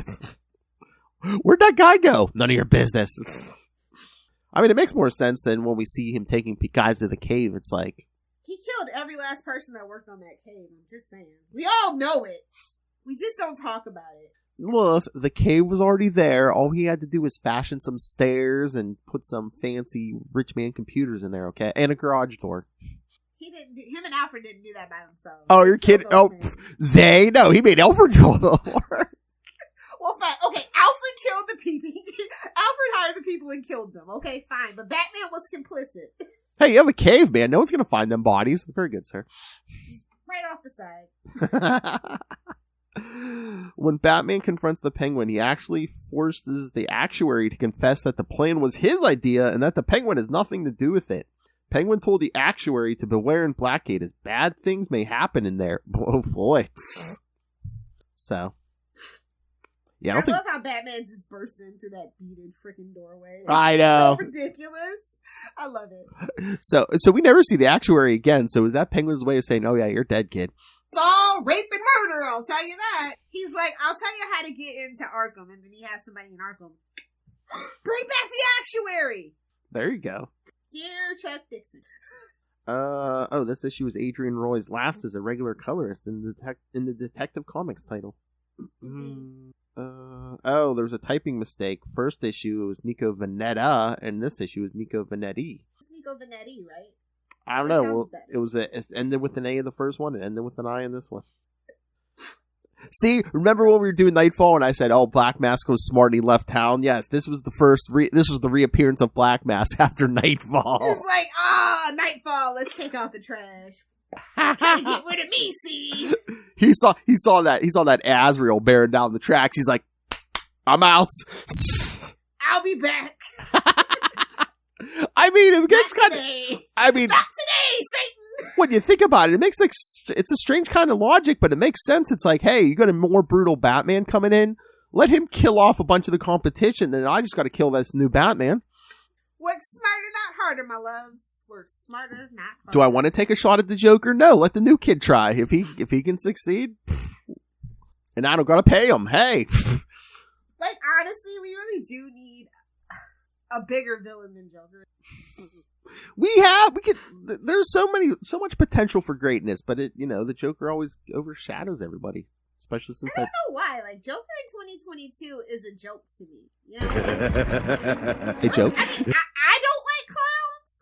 where'd that guy go? None of your business. I mean, it makes more sense than when we see him taking guys to the cave. It's like... He killed every last person that worked on that cave. I'm just saying. We all know it. We just don't talk about it. Look, the cave was already there. All he had to do was fashion some stairs and put some fancy rich man computers in there, okay? And a garage door. Him and Alfred didn't do that by themselves. Oh, you're kidding. Oh, no, he made Alfred do all the work. Well, fine. Okay, Alfred killed the people. Alfred hired the people and killed them. Okay, fine. But Batman was complicit. Hey, you have a cave, man. No one's going to find them bodies. Very good, sir. Just right off the side. When Batman confronts the Penguin, he actually forces the actuary to confess that the plan was his idea and that the Penguin has nothing to do with it. Penguin told the actuary to beware in Blackgate as bad things may happen in there. Oh, boy. So... Yeah, I love how Batman just bursts into that beaded freaking doorway. I know. So ridiculous. I love it. So we never see the actuary again. So is that Penguin's way of saying, "Oh yeah, you're dead, kid"? It's all rape and murder. I'll tell you that. He's like, "I'll tell you how to get into Arkham," and then he has somebody in Arkham. Bring back the actuary. There you go. scare Chuck Dixon. This issue was Adrian Roy's last as a regular colorist in the Detective Comics title. There's a typing mistake. First issue it was Nico Veneta, and this issue is Nico Venetti. It's Nico Venetti, right? I don't know. It ended with an A in the first one, and ended with an I in this one. See, remember when we were doing Nightfall, and I said, "Oh, Black Mask was smart and he left town." Yes, this was the reappearance of Black Mask after Nightfall. It's like, Nightfall. Let's take out the trash. Trying to get rid of me, see? He saw that Azrael bearing down the tracks. He's like, "I'm out. I'll be back." I mean, it gets Not kind of. today. I mean, Not today, Satan. when you think about it, it makes it's a strange kind of logic, but it makes sense. It's like, hey, you got a more brutal Batman coming in. Let him kill off a bunch of the competition, then I just got to kill this new Batman. Work smarter, not harder, my loves. Work smarter, not harder. Do I want to take a shot at the Joker? No, let the new kid try. If he can succeed, and I don't got to pay him. Hey, like honestly, we really do need a bigger villain than Joker. There's so much potential for greatness, but the Joker always overshadows everybody, especially since I don't know why. Like Joker in 2022 is a joke to me. You know? A joke? I mean, I don't like clowns.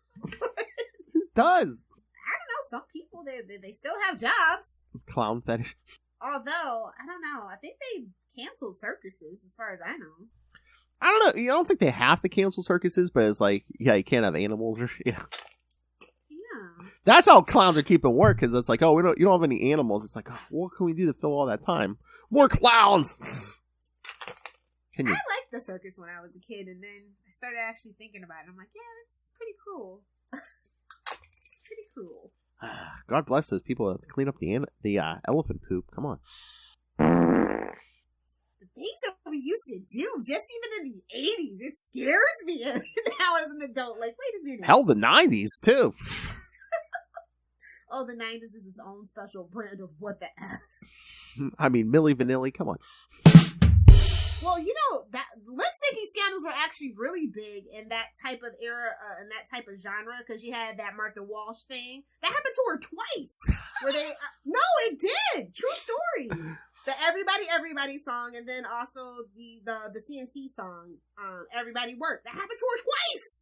Who does? I don't know. Some people they still have jobs. Clown fetish. Although I don't know. I think they canceled circuses, as far as I know. I don't know. I don't think they have to cancel circuses, but it's like, yeah, you can't have animals or yeah. Yeah. That's how clowns are keeping work, because it's like, oh, you don't have any animals. It's like, oh, what can we do to fill all that time? More clowns. Can you? I liked the circus when I was a kid, and then I started actually thinking about it. I'm like, yeah, it's pretty cruel. It's pretty cruel. God bless those people that clean up the elephant poop. Come on. Things that we used to do, just even in the 80s, it scares me now as an adult. Like, wait a minute. Hell, the 90s, too. Oh, the 90s is its own special brand of what the F. I mean, Milli Vanilli, come on. Well, that lip-syncing scandals were actually really big in that type of era, in that type of genre, because you had that Martha Walsh thing. That happened to her twice. Where they, no, it did. True story. The Everybody song, and then also the CNC song, Everybody Work. That happened to her twice!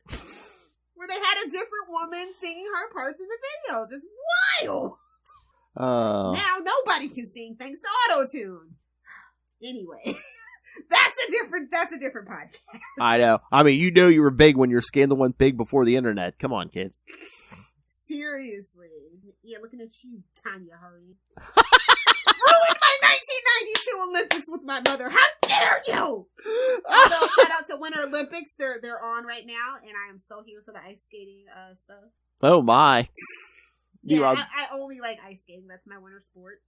Where they had a different woman singing her parts in the videos. It's wild! Now nobody can sing thanks to auto-tune. Anyway, that's a different podcast. I know. I mean, you were big when your scandal went big before the internet. Come on, kids. Seriously. Yeah, looking at you, Tanya Harding. Ruined my 1992 Olympics with my mother. How dare you! Although, shout out to Winter Olympics. They're on right now, and I am so here for the ice skating stuff. Oh, my. I only like ice skating. That's my winter sport.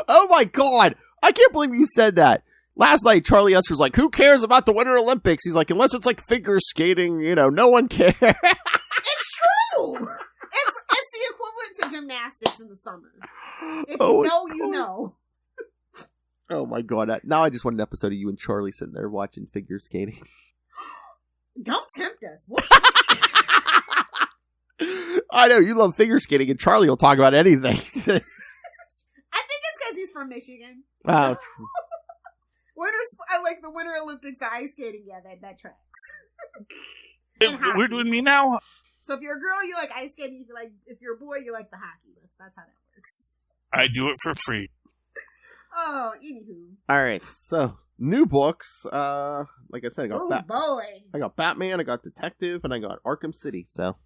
Oh, my God. I can't believe you said that. Last night, Charlie S. was like, who cares about the Winter Olympics? He's like, unless it's like figure skating, no one cares. It's true! It's the equivalent to gymnastics in the summer. If you know, you know. Oh my God. Now I just want an episode of you and Charlie sitting there watching figure skating. Don't tempt us. What? I know, you love figure skating, and Charlie will talk about anything. I think it's because he's from Michigan. Wow. I like the Winter Olympics, the ice skating. Yeah, that tracks. We're doing me now? So if you're a girl, you like ice skating. If you're a boy, you like the hockey. That's how that works. I do it for free. Oh, anywho. All right, so new books. Like I said, I got Batman, I got Detective, and I got Arkham City. So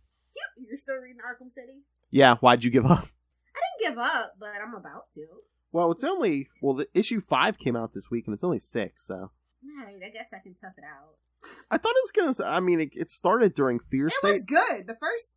you're still reading Arkham City? Yeah. Why'd you give up? I didn't give up, but I'm about to. Well, the issue 5 came out this week, and it's only 6. So. All right, I guess I can tough it out. I thought it was gonna. I mean, it started during Fear State. It was good. The first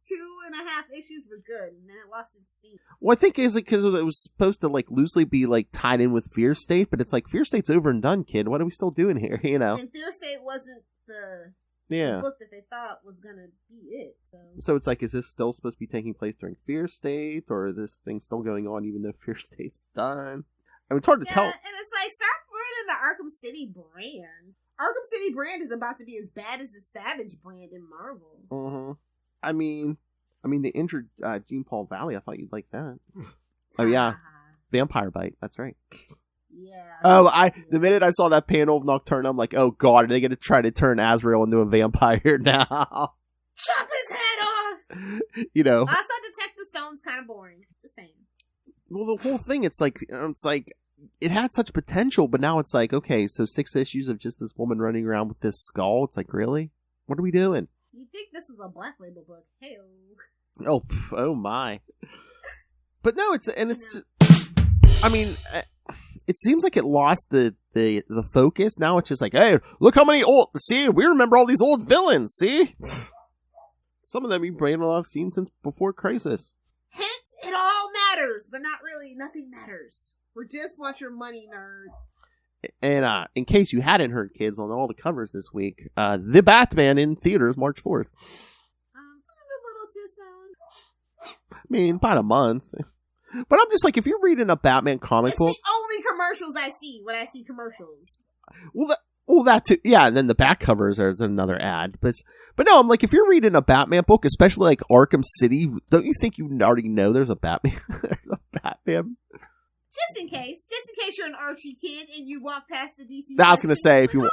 2.5 issues were good, and then it lost its steam. Well, I think is it because it was supposed to loosely be tied in with Fear State, but it's like Fear State's over and done, kid. What are we still doing here? And Fear State wasn't the book that they thought was gonna be it. So it's like, is this still supposed to be taking place during Fear State, or is this thing still going on even though Fear State's done? I mean, it's hard to tell. And it's like, stop ruining the Arkham City brand. Arkham City brand is about to be as bad as the Savage brand in Marvel. Mm-hmm. I mean, they injured Jean Paul Valley. I thought you'd like that. Oh yeah, Vampire Bite. That's right. Yeah. Oh, the minute I saw that panel of Nocturne, I'm like, oh god, are they going to try to turn Azrael into a vampire now? Chop his head off! You know. I saw Detective Stone's kind of boring. Just saying. Well, the whole thing, it's like, it had such potential, but now it's like, okay, so 6 issues of just this woman running around with this skull. It's like, really? What are we doing? You think this is a Black Label book? Hey, oh my. But no, it's I mean, it seems like it lost the focus. Now it's just like, hey, look how many see, we remember all these old villains, see? Some of them we may not have seen since before Crisis. Hint, it all matters, but not really. Nothing matters. We just want your money, nerd. And in case you hadn't heard, kids, on all the covers this week, The Batman in theaters March 4th. A little too soon. I mean, about a month. But I'm just like, if you're reading a Batman comic book... It's the only commercials I see when I see commercials. Well, that too. Yeah, and then the back covers are another ad. But no, I'm like, if you're reading a Batman book, especially like Arkham City, don't you think you already know there's a Batman? There's a Batman? Just in case you're an Archie kid and you walk past the DC. I was going to say, if you the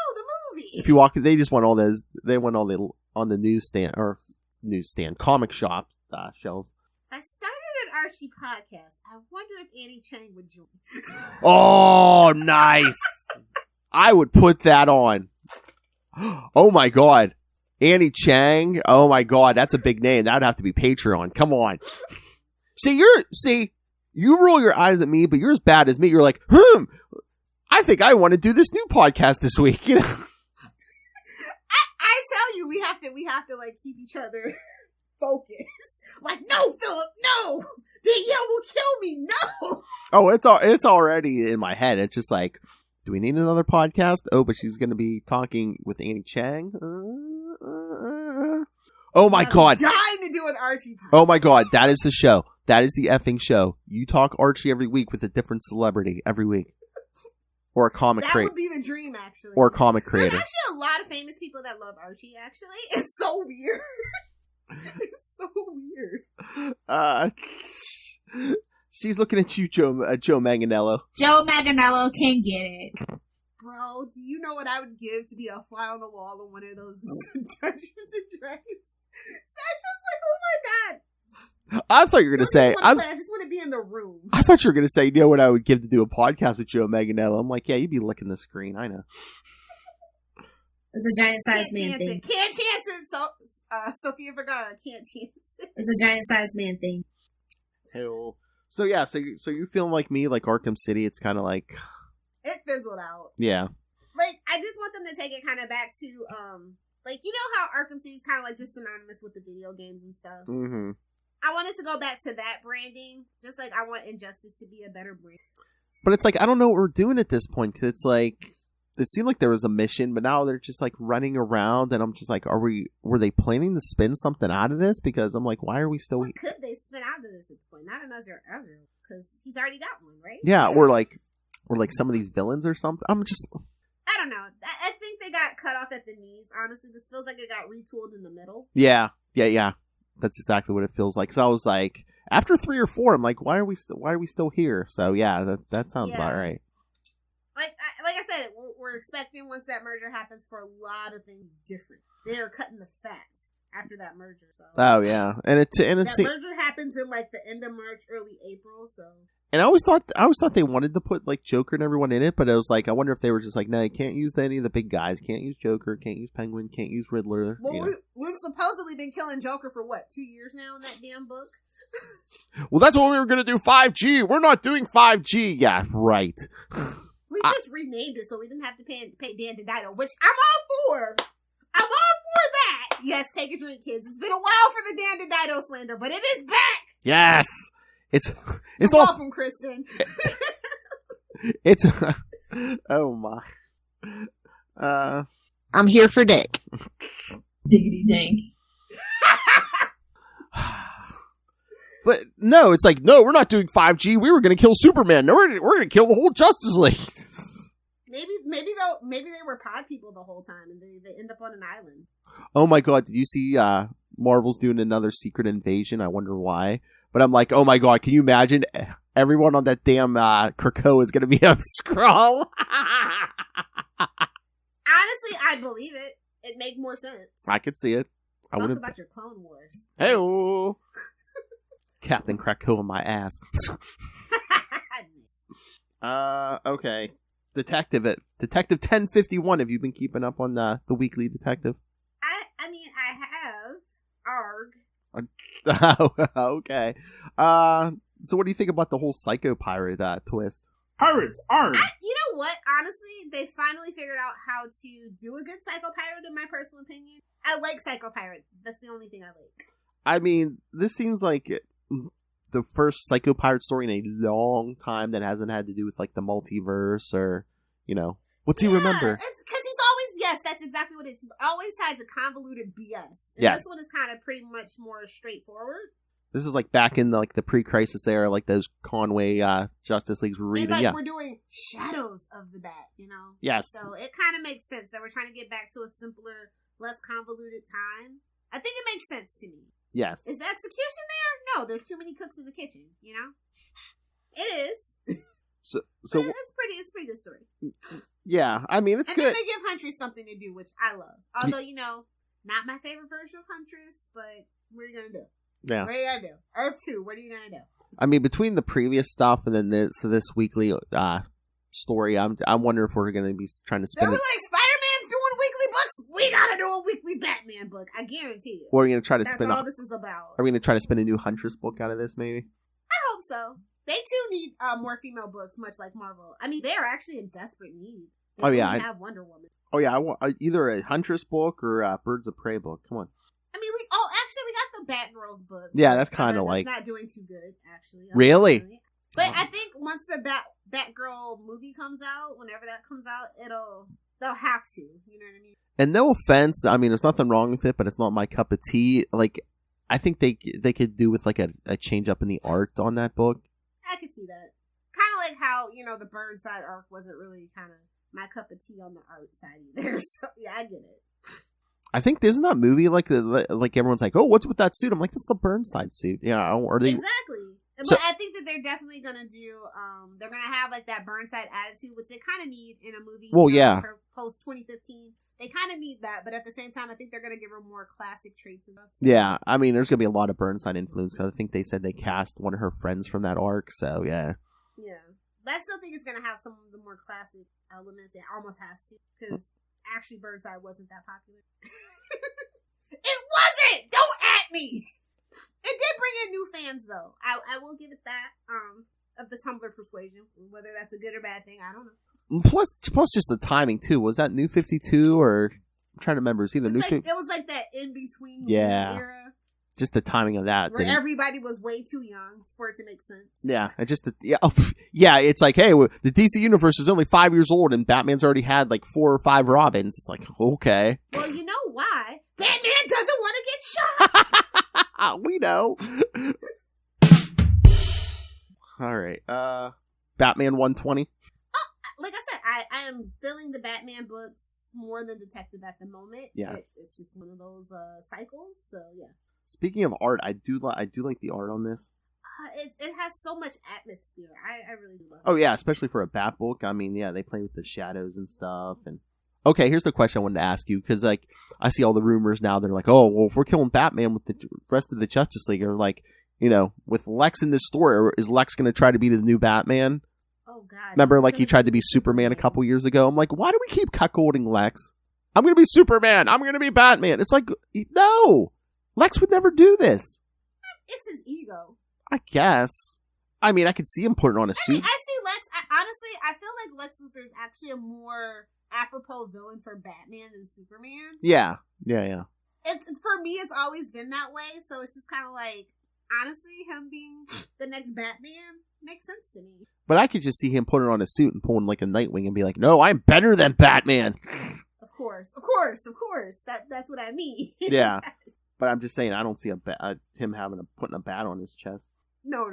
movie. If you walk, they just want all those. They want all the on the newsstand comic shop shelves. I started an Archie podcast. I wonder if Annie Chang would join. Oh, nice. I would put that on. Oh my god. Annie Chang. Oh my god, that's a big name. That would have to be Patreon. Come on. You roll your eyes at me, but you're as bad as me. You're like, I think I want to do this new podcast this week. You know? I tell you, we have to like keep each other focused. Like, no, Philip, no! Danielle will kill me, no! Oh, it's already in my head. It's just like, do we need another podcast? Oh, but she's going to be talking with Annie Chang. Oh my god! I'm dying to do an Archie podcast. Oh my god, that is the show. That is the effing show. You talk Archie every week with a different celebrity every week, or a comic creator. That would be the dream, actually. Or a comic creator. There's actually a lot of famous people that love Archie. Actually, it's so weird. It's so weird. She's looking at you, Joe Manganiello. Joe Manganiello can get it. Bro, do you know what I would give to be a fly on the wall in one of those Dungeons and Dragons? Sasha's like, oh my god. I thought you were going to say... I just want to be in the room. I thought you were going to say, you know what I would give to do a podcast with Joe Manganiello? I'm like, yeah, you'd be licking the screen. I know. It's a giant-sized man thing. Can't chance it. So, Sofia Vergara, can't chance it. It's a giant-sized man thing. Hell. So yeah, so you feeling like me, like Arkham City? It's kind of like... It fizzled out. Yeah. Like, I just want them to take it kind of back to, like, you know how Arkham City is kind of like just synonymous with the video games and stuff? Mm-hmm. I wanted to go back to that branding, just like I want Injustice to be a better brand. But it's like, I don't know what we're doing at this point, because it's like, it seemed like there was a mission, but now they're just like running around, and I'm just like, were they planning to spin something out of this? Because I'm like, why are we still... What could they spin out of this at this point? Not another Ezra, because he's already got one, right? Yeah, or like some of these villains or something. I'm just... I don't know. I think they got cut off at the knees, honestly. This feels like it got retooled in the middle. Yeah. That's exactly what it feels like. So I was like, after 3 or 4, I'm like, why are we still here? So yeah, that sounds about right. Like I said, we're expecting once that merger happens for a lot of things different. They are cutting the fat after that merger. So oh yeah, and it's merger happens in like the end of March, early April. So and I always thought they wanted to put like Joker and everyone in it, but it was like, I wonder if they were just like, no, you can't use any of the big guys. Can't use Joker. Can't use Penguin. Can't use Riddler. Well, we've supposedly been killing Joker for what, 2 years now in that damn book. Well, that's what we were going to do. 5G. We're not doing 5G. Yeah, right. We just renamed it so we didn't have to pay Dan DiDio, which I'm all for. I'm all for that. Yes, take a drink, kids. It's been a while for the Dan DiDio slander, but it is back. Yes. It's all all from Kristen. It's oh my. I'm here for Dick. Diggity dank. But no, it's like, no, we're not doing 5G. We were going to kill Superman. No, we're going to kill the whole Justice League. Maybe they were pod people the whole time, and they end up on an island. Oh my god! Did you see Marvel's doing another Secret Invasion. I wonder why. But I'm like, oh my god, can you imagine everyone on that damn Krakoa is going to be a Skrull? Honestly, I believe it. It'd make more sense. I could see it. I Talk wouldn't. about your Clone Wars. Hey, Captain Krakoa, my ass. Okay. Detective 1051. Have you been keeping up on the Weekly Detective? I mean, I have. Arg. Okay. So what do you think about the whole Psycho Pirate twist? Pirates, arg! You know what? Honestly, they finally figured out how to do a good Psycho Pirate, in my personal opinion. I like Psycho Pirate. That's the only thing I like. I mean, this seems like the first Psycho Pirate story in a long time that hasn't had to do with, like, the multiverse or, you know. What's he remember? Because he's always, yes, that's exactly what it is. He's always had to convoluted BS. And yes. This one is kind of pretty much more straightforward. This is like back in the pre-crisis era, like those Conway Justice Leagues were reading. And yeah, we're doing Shadows of the Bat, you know? Yes. So it kind of makes sense that we're trying to get back to a simpler, less convoluted time. I think it makes sense to me. Yes. Is the execution there? No, there's too many cooks in the kitchen, you know? It is. So it's a pretty good story. Yeah, I mean, it's and good. And then they give Huntress something to do, which I love. Although, you know, not my favorite version of Huntress, but what are you going to do? Yeah. What are you going to do? Earth 2, what are you going to do? I mean, between the previous stuff and then this weekly story, I'm wondering if we're going to be trying to spin They were it. like, Spider-Man's doing weekly books? We got to do a weekly Batman book. I guarantee you. Or are we going to try to That's spin all this is about. Are we going to try to spin a new Huntress book out of this, maybe? I hope so. They too need more female books, much like Marvel. I mean, they are actually in desperate need. They Oh, yeah. only have Wonder Woman. Oh, yeah. I want either a Huntress book or a Birds of Prey book. Come on. I mean, we got the Batgirls book. Yeah, that's kind of like... It's not doing too good, actually. Really? But I think once the Batgirl movie comes out, whenever that comes out, they'll have to. You know what I mean? And no offense, I mean, there's nothing wrong with it, but it's not my cup of tea. Like, I think they could do with like a change up in the art on that book. I could see that. Kind of like how, you know, the Burnside arc wasn't really kind of my cup of tea on the art side either. So, yeah, I get it. I think isn't that movie like everyone's like, oh, what's with that suit? I'm like, that's the Burnside suit. Yeah, are they exactly? But I think that they're definitely gonna do. They're gonna have like that Burnside attitude, which they kind of need in a movie. Well, yeah. Post 2015, they kind of need that, but at the same time, I think they're gonna give her more classic traits and stuff. So. Yeah, I mean, there's gonna be a lot of Burnside influence because I think they said they cast one of her friends from that arc. So yeah. Yeah, but I still think it's gonna have some of the more classic elements. It almost has to because. Actually, Burnside wasn't that popular. It wasn't! Don't at me! It did bring in new fans, though. I will give it that, of the Tumblr persuasion. Whether that's a good or bad thing, I don't know. Plus just the timing, too. Was that New 52 or... I'm trying to remember. It was like that in-between era. Just the timing of that. Where everybody was way too young for it to make sense. Yeah, it's like, hey, the DC Universe is only 5 years old and Batman's already had like 4 or 5 Robins. It's like, okay. Well, you know why? Batman doesn't want to get shot! We know. All right. Batman 120. Like I said, I am feeling the Batman books more than Detective at the moment. Yes. It's just one of those cycles, so yeah. Speaking of art, I do like the art on this. It has so much atmosphere. I really do love it. Oh yeah, especially for a Bat book. I mean, yeah, they play with the shadows and stuff. And okay, here's the question I wanted to ask you because like I see all the rumors now. They're like, oh, well, if we're killing Batman with the rest of the Justice League, or like, you know, with Lex in this story, is Lex going to try to be the new Batman? Oh God! Remember, like he tried to be Superman a couple years ago. I'm like, why do we keep cuckolding Lex? I'm going to be Superman. I'm going to be Batman. It's like, no. Lex would never do this. It's his ego. I guess. I mean, I could see him putting on a suit. I see Lex. Honestly, I feel like Lex Luthor is actually a more apropos villain for Batman than Superman. Yeah. For me, it's always been that way. So it's just kind of like, honestly, him being the next Batman makes sense to me. But I could just see him putting on a suit and pulling like a Nightwing and be like, no, I'm better than Batman. Of course. That's what I mean. Yeah. But I'm just saying, I don't see him putting a bat on his chest. No.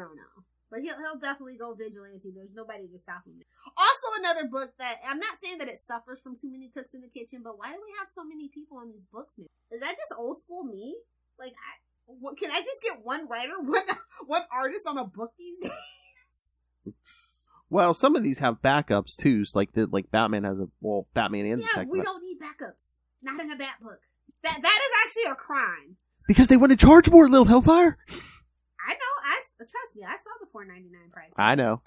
But he'll definitely go vigilante. There's nobody to stop him. Also, another book that I'm not saying that it suffers from too many cooks in the kitchen, but why do we have so many people on these books now? Is that just old school me? Like, can I just get one writer, one artist on a book these days? Well, some of these have backups too. So like Batman has Batman and Yeah, Detective. we don't need backups. Not in a Bat book. That is actually a crime. Because they want to charge more, Little Hellfire. I know. Trust me. I saw the $4.99 price. I know.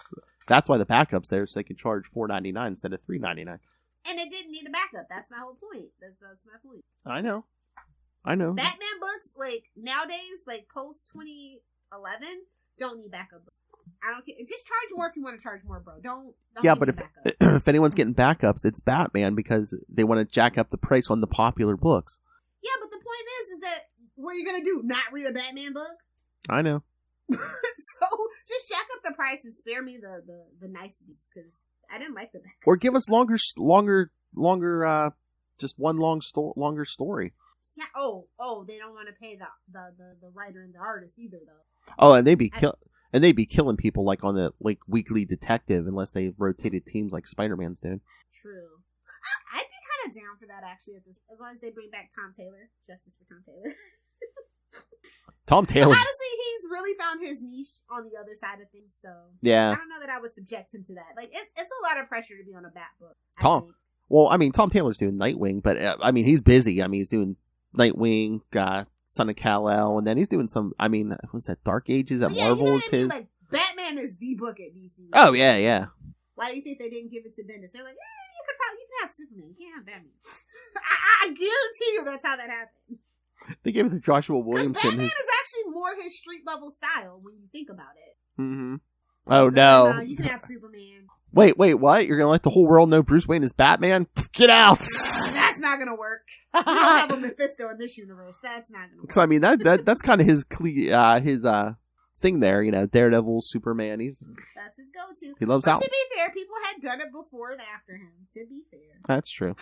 That's why the backup's there, so they can charge $4.99 instead of $3.99. And it didn't need a backup. That's my whole point. That's my point. I know. Batman books, like, nowadays, like, post 2011, don't need backups. I don't care. Just charge more if you want to charge more, bro. Don't Yeah, give but me if backup. if anyone's getting backups, it's Batman because they want to jack up the price on the popular books. Yeah, but the point is that what are you gonna do? Not read a Batman book? I know. So just jack up the price and spare me the niceties because I didn't like the backup. Or give us longer, just one longer story. Yeah. Oh, they don't want to pay the writer and the artist either, though. Oh, and they'd be killing people like on the Weekly Detective unless they rotated teams like Spider-Man's doing. True. I'd be kind of down for that actually as long as they bring back Tom Taylor. Justice for Tom Taylor. Tom Taylor. Honestly, he's really found his niche on the other side of things. So Yeah. I don't know that I would subject him to that. Like it's a lot of pressure to be on a Bat book. Tom Taylor's doing Nightwing, but he's busy. He's doing Nightwing, Son of Kal-El, and then he's doing some. Was that Dark Ages at Marvel? You know is his. Like Batman is the book at DC. Oh yeah. Why do you think they didn't give it to Bendis? They're like, you can have Superman, you can't have Batman. I guarantee you that's how that happened. They gave it to Joshua Williamson. Because Batman is actually more his street level style when you think about it. Mm-hmm. Oh no! You can have Superman. Wait, what? You're gonna let the whole world know Bruce Wayne is Batman? Get out! That's not gonna work. We don't have a Mephisto in this universe. That's not gonna work. Because that's kind of his thing there. Daredevil, Superman. That's his go-to. He loves but out. To be fair, people had done it before and after him. To be fair, that's true.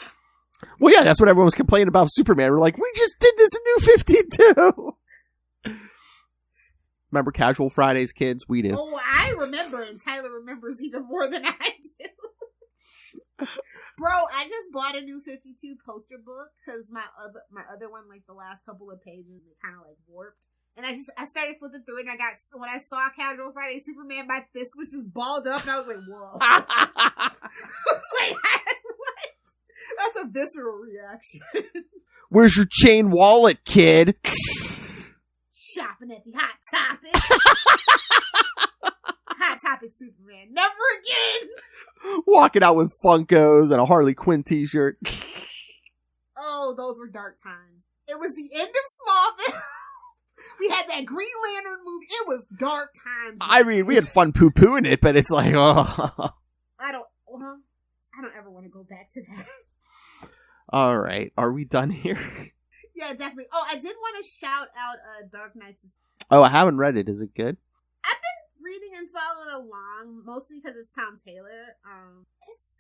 Well, yeah, that's what everyone was complaining about Superman. We're like, we just did this in New 52. Remember Casual Fridays, kids? We do. Oh, I remember, and Tyler remembers even more than I do. Bro, I just bought a New 52 poster book because my other one, like the last couple of pages, it kind of like warped. And I started flipping through it, and when I saw Casual Friday Superman, my fist was just balled up, and I was like, whoa. Wait, what? That's a visceral reaction. Where's your chain wallet, kid? Shopping at the Hot Topic. Hot Topic Superman. Never again. Walking out with Funkos and a Harley Quinn t-shirt. Oh, those were dark times. It was the end of Smallville. We had that Green Lantern movie. It was dark times. We had fun poo-pooing it, but it's like, oh. I don't ever want to go back to that. All right. Are we done here? Yeah, definitely. Oh, I did want to shout out Dark Knights of... Oh, I haven't read it. Is it good? I've been reading and following along, mostly because it's Tom Taylor.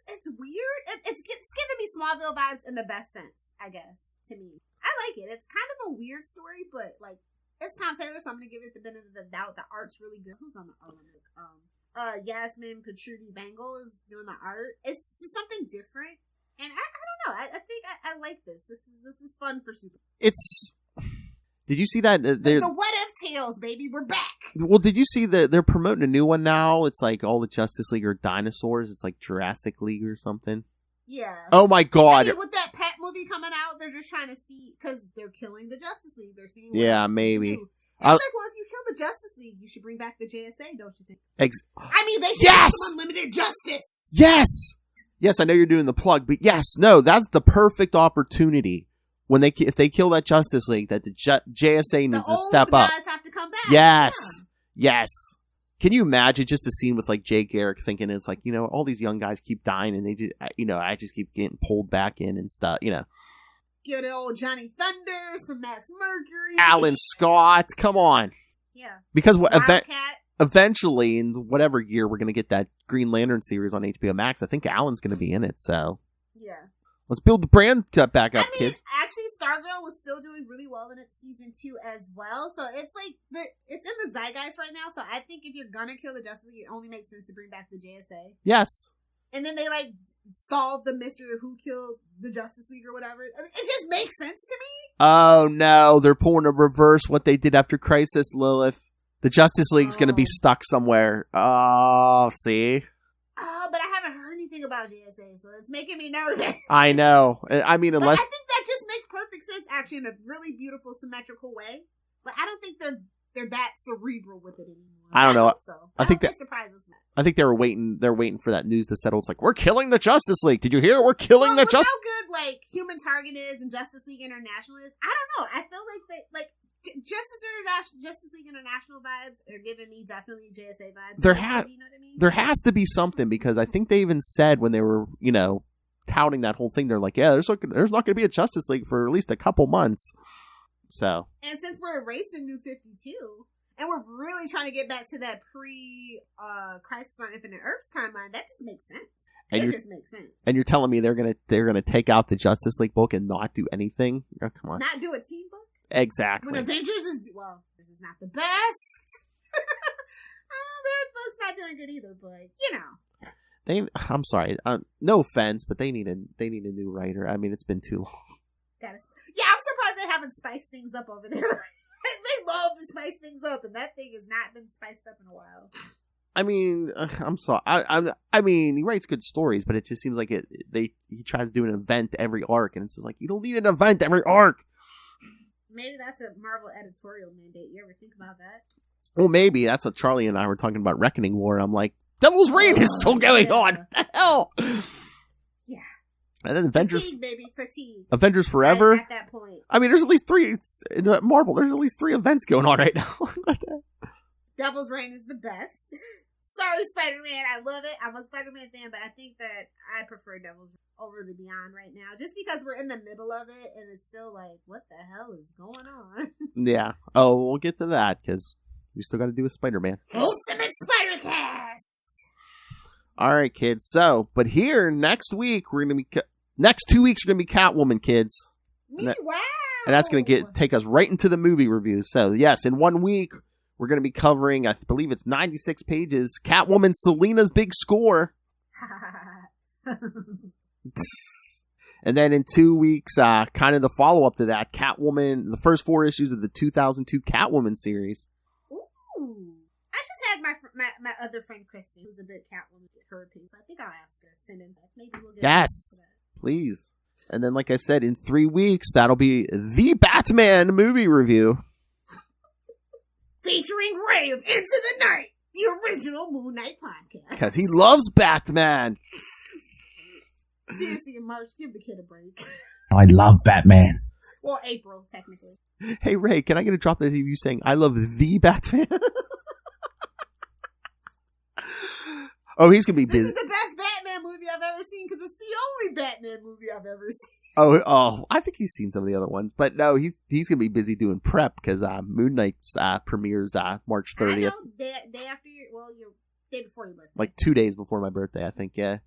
It's weird. It's giving me Smallville vibes in the best sense, I guess, to me. I like it. It's kind of a weird story, but, like, it's Tom Taylor, so I'm going to give it the benefit of the doubt. The art's really good. Who's on the art? Yasmin Patruti Bangle is doing the art. It's just something different. And I don't know. I think I like this. This is fun for Super. Did you see that? The What If Tales, baby. We're back. Well, did you see that they're promoting a new one now? It's like all the Justice League are dinosaurs. It's like Jurassic League or something. Yeah. Oh my God. With that pet movie coming out, they're just trying to see, because they're killing the Justice League. They're seeing what maybe. It's like, well, if you kill the Justice League, you should bring back the JSA, don't you think? They should have some unlimited justice. Yes, I know you're doing the plug, but that's the perfect opportunity when if they kill that Justice League, that the JSA needs to step up. The old guys have to come back. Yes. Can you imagine just a scene with like Jay Garrick thinking it's like, all these young guys keep dying and they just, I just keep getting pulled back in and stuff, Get old Johnny Thunder, some Max Mercury, Alan Scott, come on. Yeah. Because Wildcat. Eventually, in whatever year, we're going to get that Green Lantern series on HBO Max. I think Alan's going to be in it, so. Yeah. Let's build the brand back up, kids. Actually, Stargirl was still doing really well in its season 2 as well, so it's like, it's in the zeitgeist right now, so I think if you're going to kill the Justice League, it only makes sense to bring back the JSA. Yes. and then they like solve the mystery of who killed the Justice League or whatever. It just makes sense to me. Oh no, they're pulling a reverse what they did after Crisis, Lilith. The Justice League's going to be stuck somewhere. Oh, see? Oh, but I haven't heard anything about JSA, so it's making me nervous. I know. I mean, But I unless... think that just makes perfect sense, actually, in a really beautiful, symmetrical way. But I don't think they're that cerebral with it anymore. I don't know. Hope so. I think that surprises us. I think they were waiting. They're waiting for that news to settle. It's like, we're killing the Justice League. Did you hear? We're killing the Justice. How good like Human Target is and Justice League International is. I don't know. I feel like they like Justice League International vibes are giving me definitely JSA vibes. There you know what I mean? There has to be something, because I think they even said when they were, touting that whole thing, they're like, yeah, there's not going to be a Justice League for at least a couple months. So. And since we're erasing New 52, and we're really trying to get back to that Crisis on Infinite Earths timeline, that just makes sense. It just makes sense. And you're telling me they're gonna take out the Justice League book and not do anything? Oh, come on. Not do a team book? Exactly. When Avengers is this is not the best. Their book's not doing good either, but I'm sorry. No offense, but they need a new writer. I mean, it's been too long. I'm surprised they haven't spiced things up over there. They love to spice things up, and that thing has not been spiced up in a while. I mean, I'm sorry. I mean, he writes good stories, but it just seems like he tries to do an event every arc, and it's just like, you don't need an event every arc. Maybe that's a Marvel editorial mandate. You ever think about that? Well, maybe. That's what Charlie and I were talking about, Reckoning War. I'm like, Devil's Reign is still going on. What the hell? Yeah. And then Avengers. Fatigue, baby. Fatigue. Avengers Forever. Right at that point. I mean, there's at least 3 in Marvel. There's at least 3 events going on right now. Devil's Reign is the best. Sorry, Spider-Man. I love it. I'm a Spider-Man fan, but I think that I prefer Devil's Reign over the Beyond right now, just because we're in the middle of it, and it's still like, what the hell is going on? Yeah. Oh, we'll get to that, because we still got to do a Spider-Man. Ultimate Spider-Cast! All right, kids. So, but here, next week, we're going to be... Next 2 weeks are going to be Catwoman, kids. Wow! And that's going to take us right into the movie review. So, yes, in 1 week, we're going to be covering, I believe it's 96 pages, Catwoman Selina's Big Score. And then in 2 weeks, kind of the follow-up to that, Catwoman, the first 4 issues of the 2002 Catwoman series. Ooh. I just had my other friend Kristen, who's a big Catwoman, get her opinion. So I think I'll ask her. Send in. Maybe we'll get yes, please. And then, like I said, in 3 weeks, that'll be the Batman movie review. Featuring Ray of Into the Night, the original Moon Knight podcast. Because he loves Batman. Seriously, in March, give the kid a break. I love Batman. Well, April, technically. Hey, Ray, can I get a drop of you saying, I love the Batman? Oh, he's going to be busy. This is the best Batman movie I've ever seen, because it's the only Batman movie I've ever seen. Oh, I think he's seen some of the other ones. But no, he's going to be busy doing prep, because Moon Knight's premieres March 30th. I know, day after your day before your birthday. Like 2 days before my birthday, I think, yeah.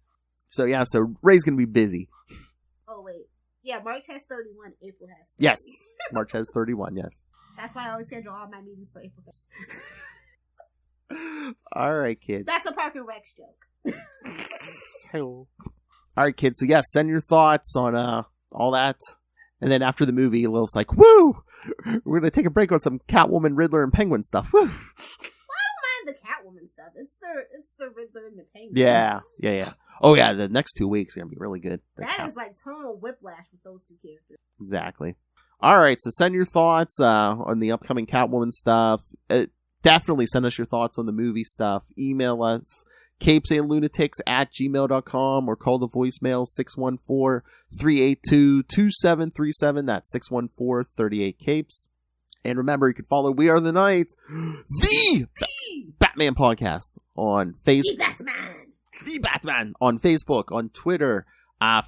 So Ray's going to be busy. Oh, wait. Yeah, March has 31, April has 30. Yes, March has 31, yes. That's why I always schedule all my meetings for April 1st. All right, kids. That's a Park and Recs joke. All right, kids. So, yes, send your thoughts on all that. And then after the movie, Lilith's like, woo! We're going to take a break on some Catwoman, Riddler, and Penguin stuff. Woo! The Catwoman stuff. It's the Riddler and the Penguin. Yeah. Oh yeah, the next 2 weeks are gonna be really good. That is like total whiplash with those two characters. Exactly. All right, so send your thoughts on the upcoming Catwoman stuff. Definitely send us your thoughts on the movie stuff. Email us capesandlunatics@gmail.com or call the voicemail 614-382-2737. That's 614-38-CAPES. And remember, you can follow We Are the Knights, the Batman podcast on Facebook. The Batman on Facebook, on Twitter.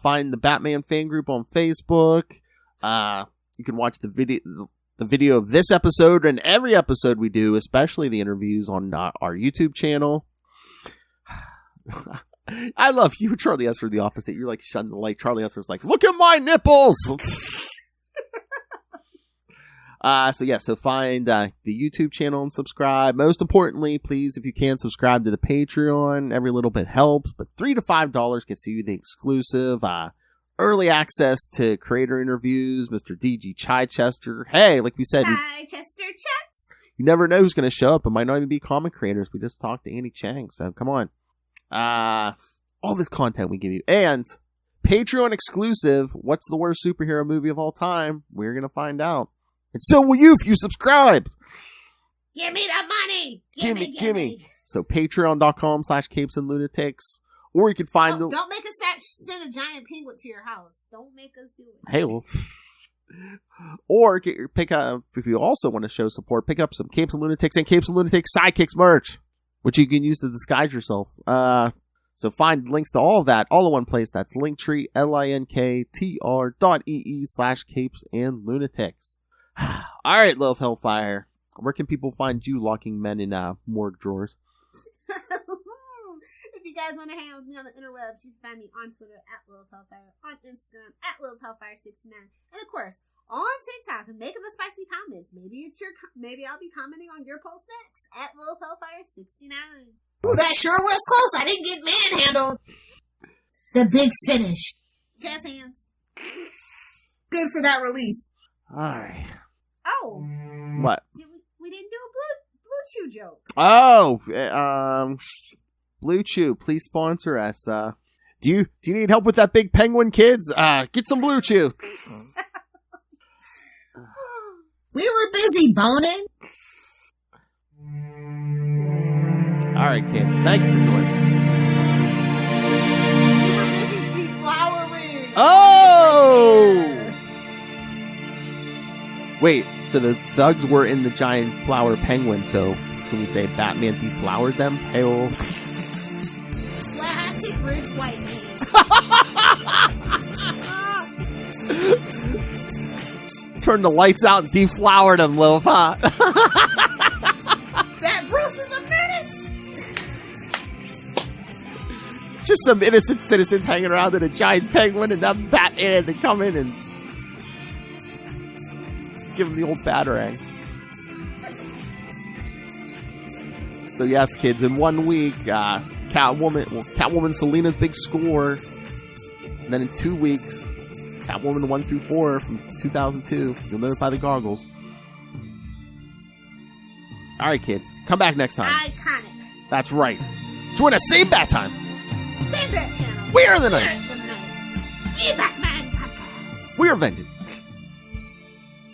Find the Batman fan group on Facebook. You can watch the video of this episode and every episode we do, especially the interviews, on our YouTube channel. I love you, Charlie Esser, the opposite. You're like shutting the light. Charlie Esser's like, look at my nipples. So find the YouTube channel and subscribe. Most importantly, please, if you can, subscribe to the Patreon. Every little bit helps, but $3 to $5 gets you the exclusive early access to creator interviews, Mr. DG Chichester. Hey, like we said, Chichester chats. You never know who's going to show up. It might not even be comic creators. We just talked to Andy Chang, so come on. All this content we give you. And Patreon exclusive, what's the worst superhero movie of all time? We're going to find out. And so will you if you subscribe. Give me the money. Gimme. So patreon.com/capes and lunatics. Or you can find Don't make us send a giant penguin to your house. Don't make us do it. Hey, well. Or pick up, if you also want to show support, pick up some Capes and Lunatics and Capes and Lunatics Sidekicks merch, which you can use to disguise yourself. So find links to all of that all in one place. That's Linktree, linktr.ee/Capes and Lunatics. All right, Lilith Hellfire. Where can people find you locking men in morgue drawers? If you guys want to hang out with me on the interwebs, you can find me on Twitter @Lilith Hellfire, on Instagram @Lilith Hellfire69, and of course on TikTok. And making the spicy comments. Maybe I'll be commenting on your post next @Lilith Hellfire69. Ooh, that sure was close. I didn't get manhandled. The big finish. Jazz hands. Good for that release. All right. Oh. What? We didn't do a Blue Chew joke. Oh, Blue Chew, please sponsor us. Do you need help with that big penguin, kids? Get some Blue Chew. We were busy boning. All right, kids. Thank you for joining. We were busy deflowering. Oh! Wait, so the thugs were in the giant flower penguin, so can we say Batman deflowered them? Hey-oh. Classic rich white man. Turned the lights out and deflowered them, Lil Pop. That Bruce is a menace. Just some innocent citizens hanging around in a giant penguin, and that Batman had to come in and give him the old batarang. So yes, kids, in 1 week, Catwoman Selina's big score. And then in 2 weeks, Catwoman 1 through 4 from 2002. You'll notify the goggles. All right, kids, come back next time. Iconic. That's right. Join us same bat time. Same bat channel. We are the night. The Batman podcast. We are vengeance.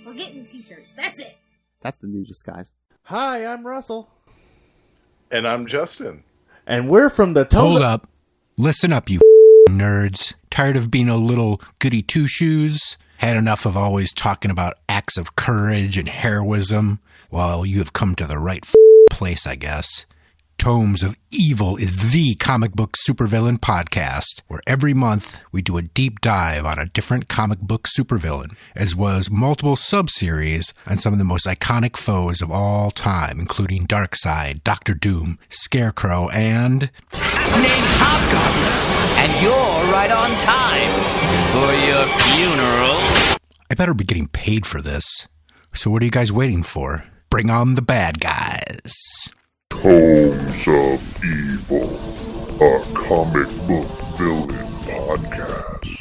We're getting t-shirts. That's it. That's the new disguise. Hi, I'm Russell. And I'm Justin. And we're from the Tones. Hold up. Listen up, you nerds. Tired of being a little goody two-shoes? Had enough of always talking about acts of courage and heroism? Well, you have come to the right place, I guess. Tomes of Evil is the comic book supervillain podcast, where every month we do a deep dive on a different comic book supervillain, as well as multiple sub-series on some of the most iconic foes of all time, including Darkseid, Doctor Doom, Scarecrow, and... Named Hobgoblin, and you're right on time for your funeral. I better be getting paid for this. So what are you guys waiting for? Bring on the bad guys. Tomes of Evil, a comic book villain podcast.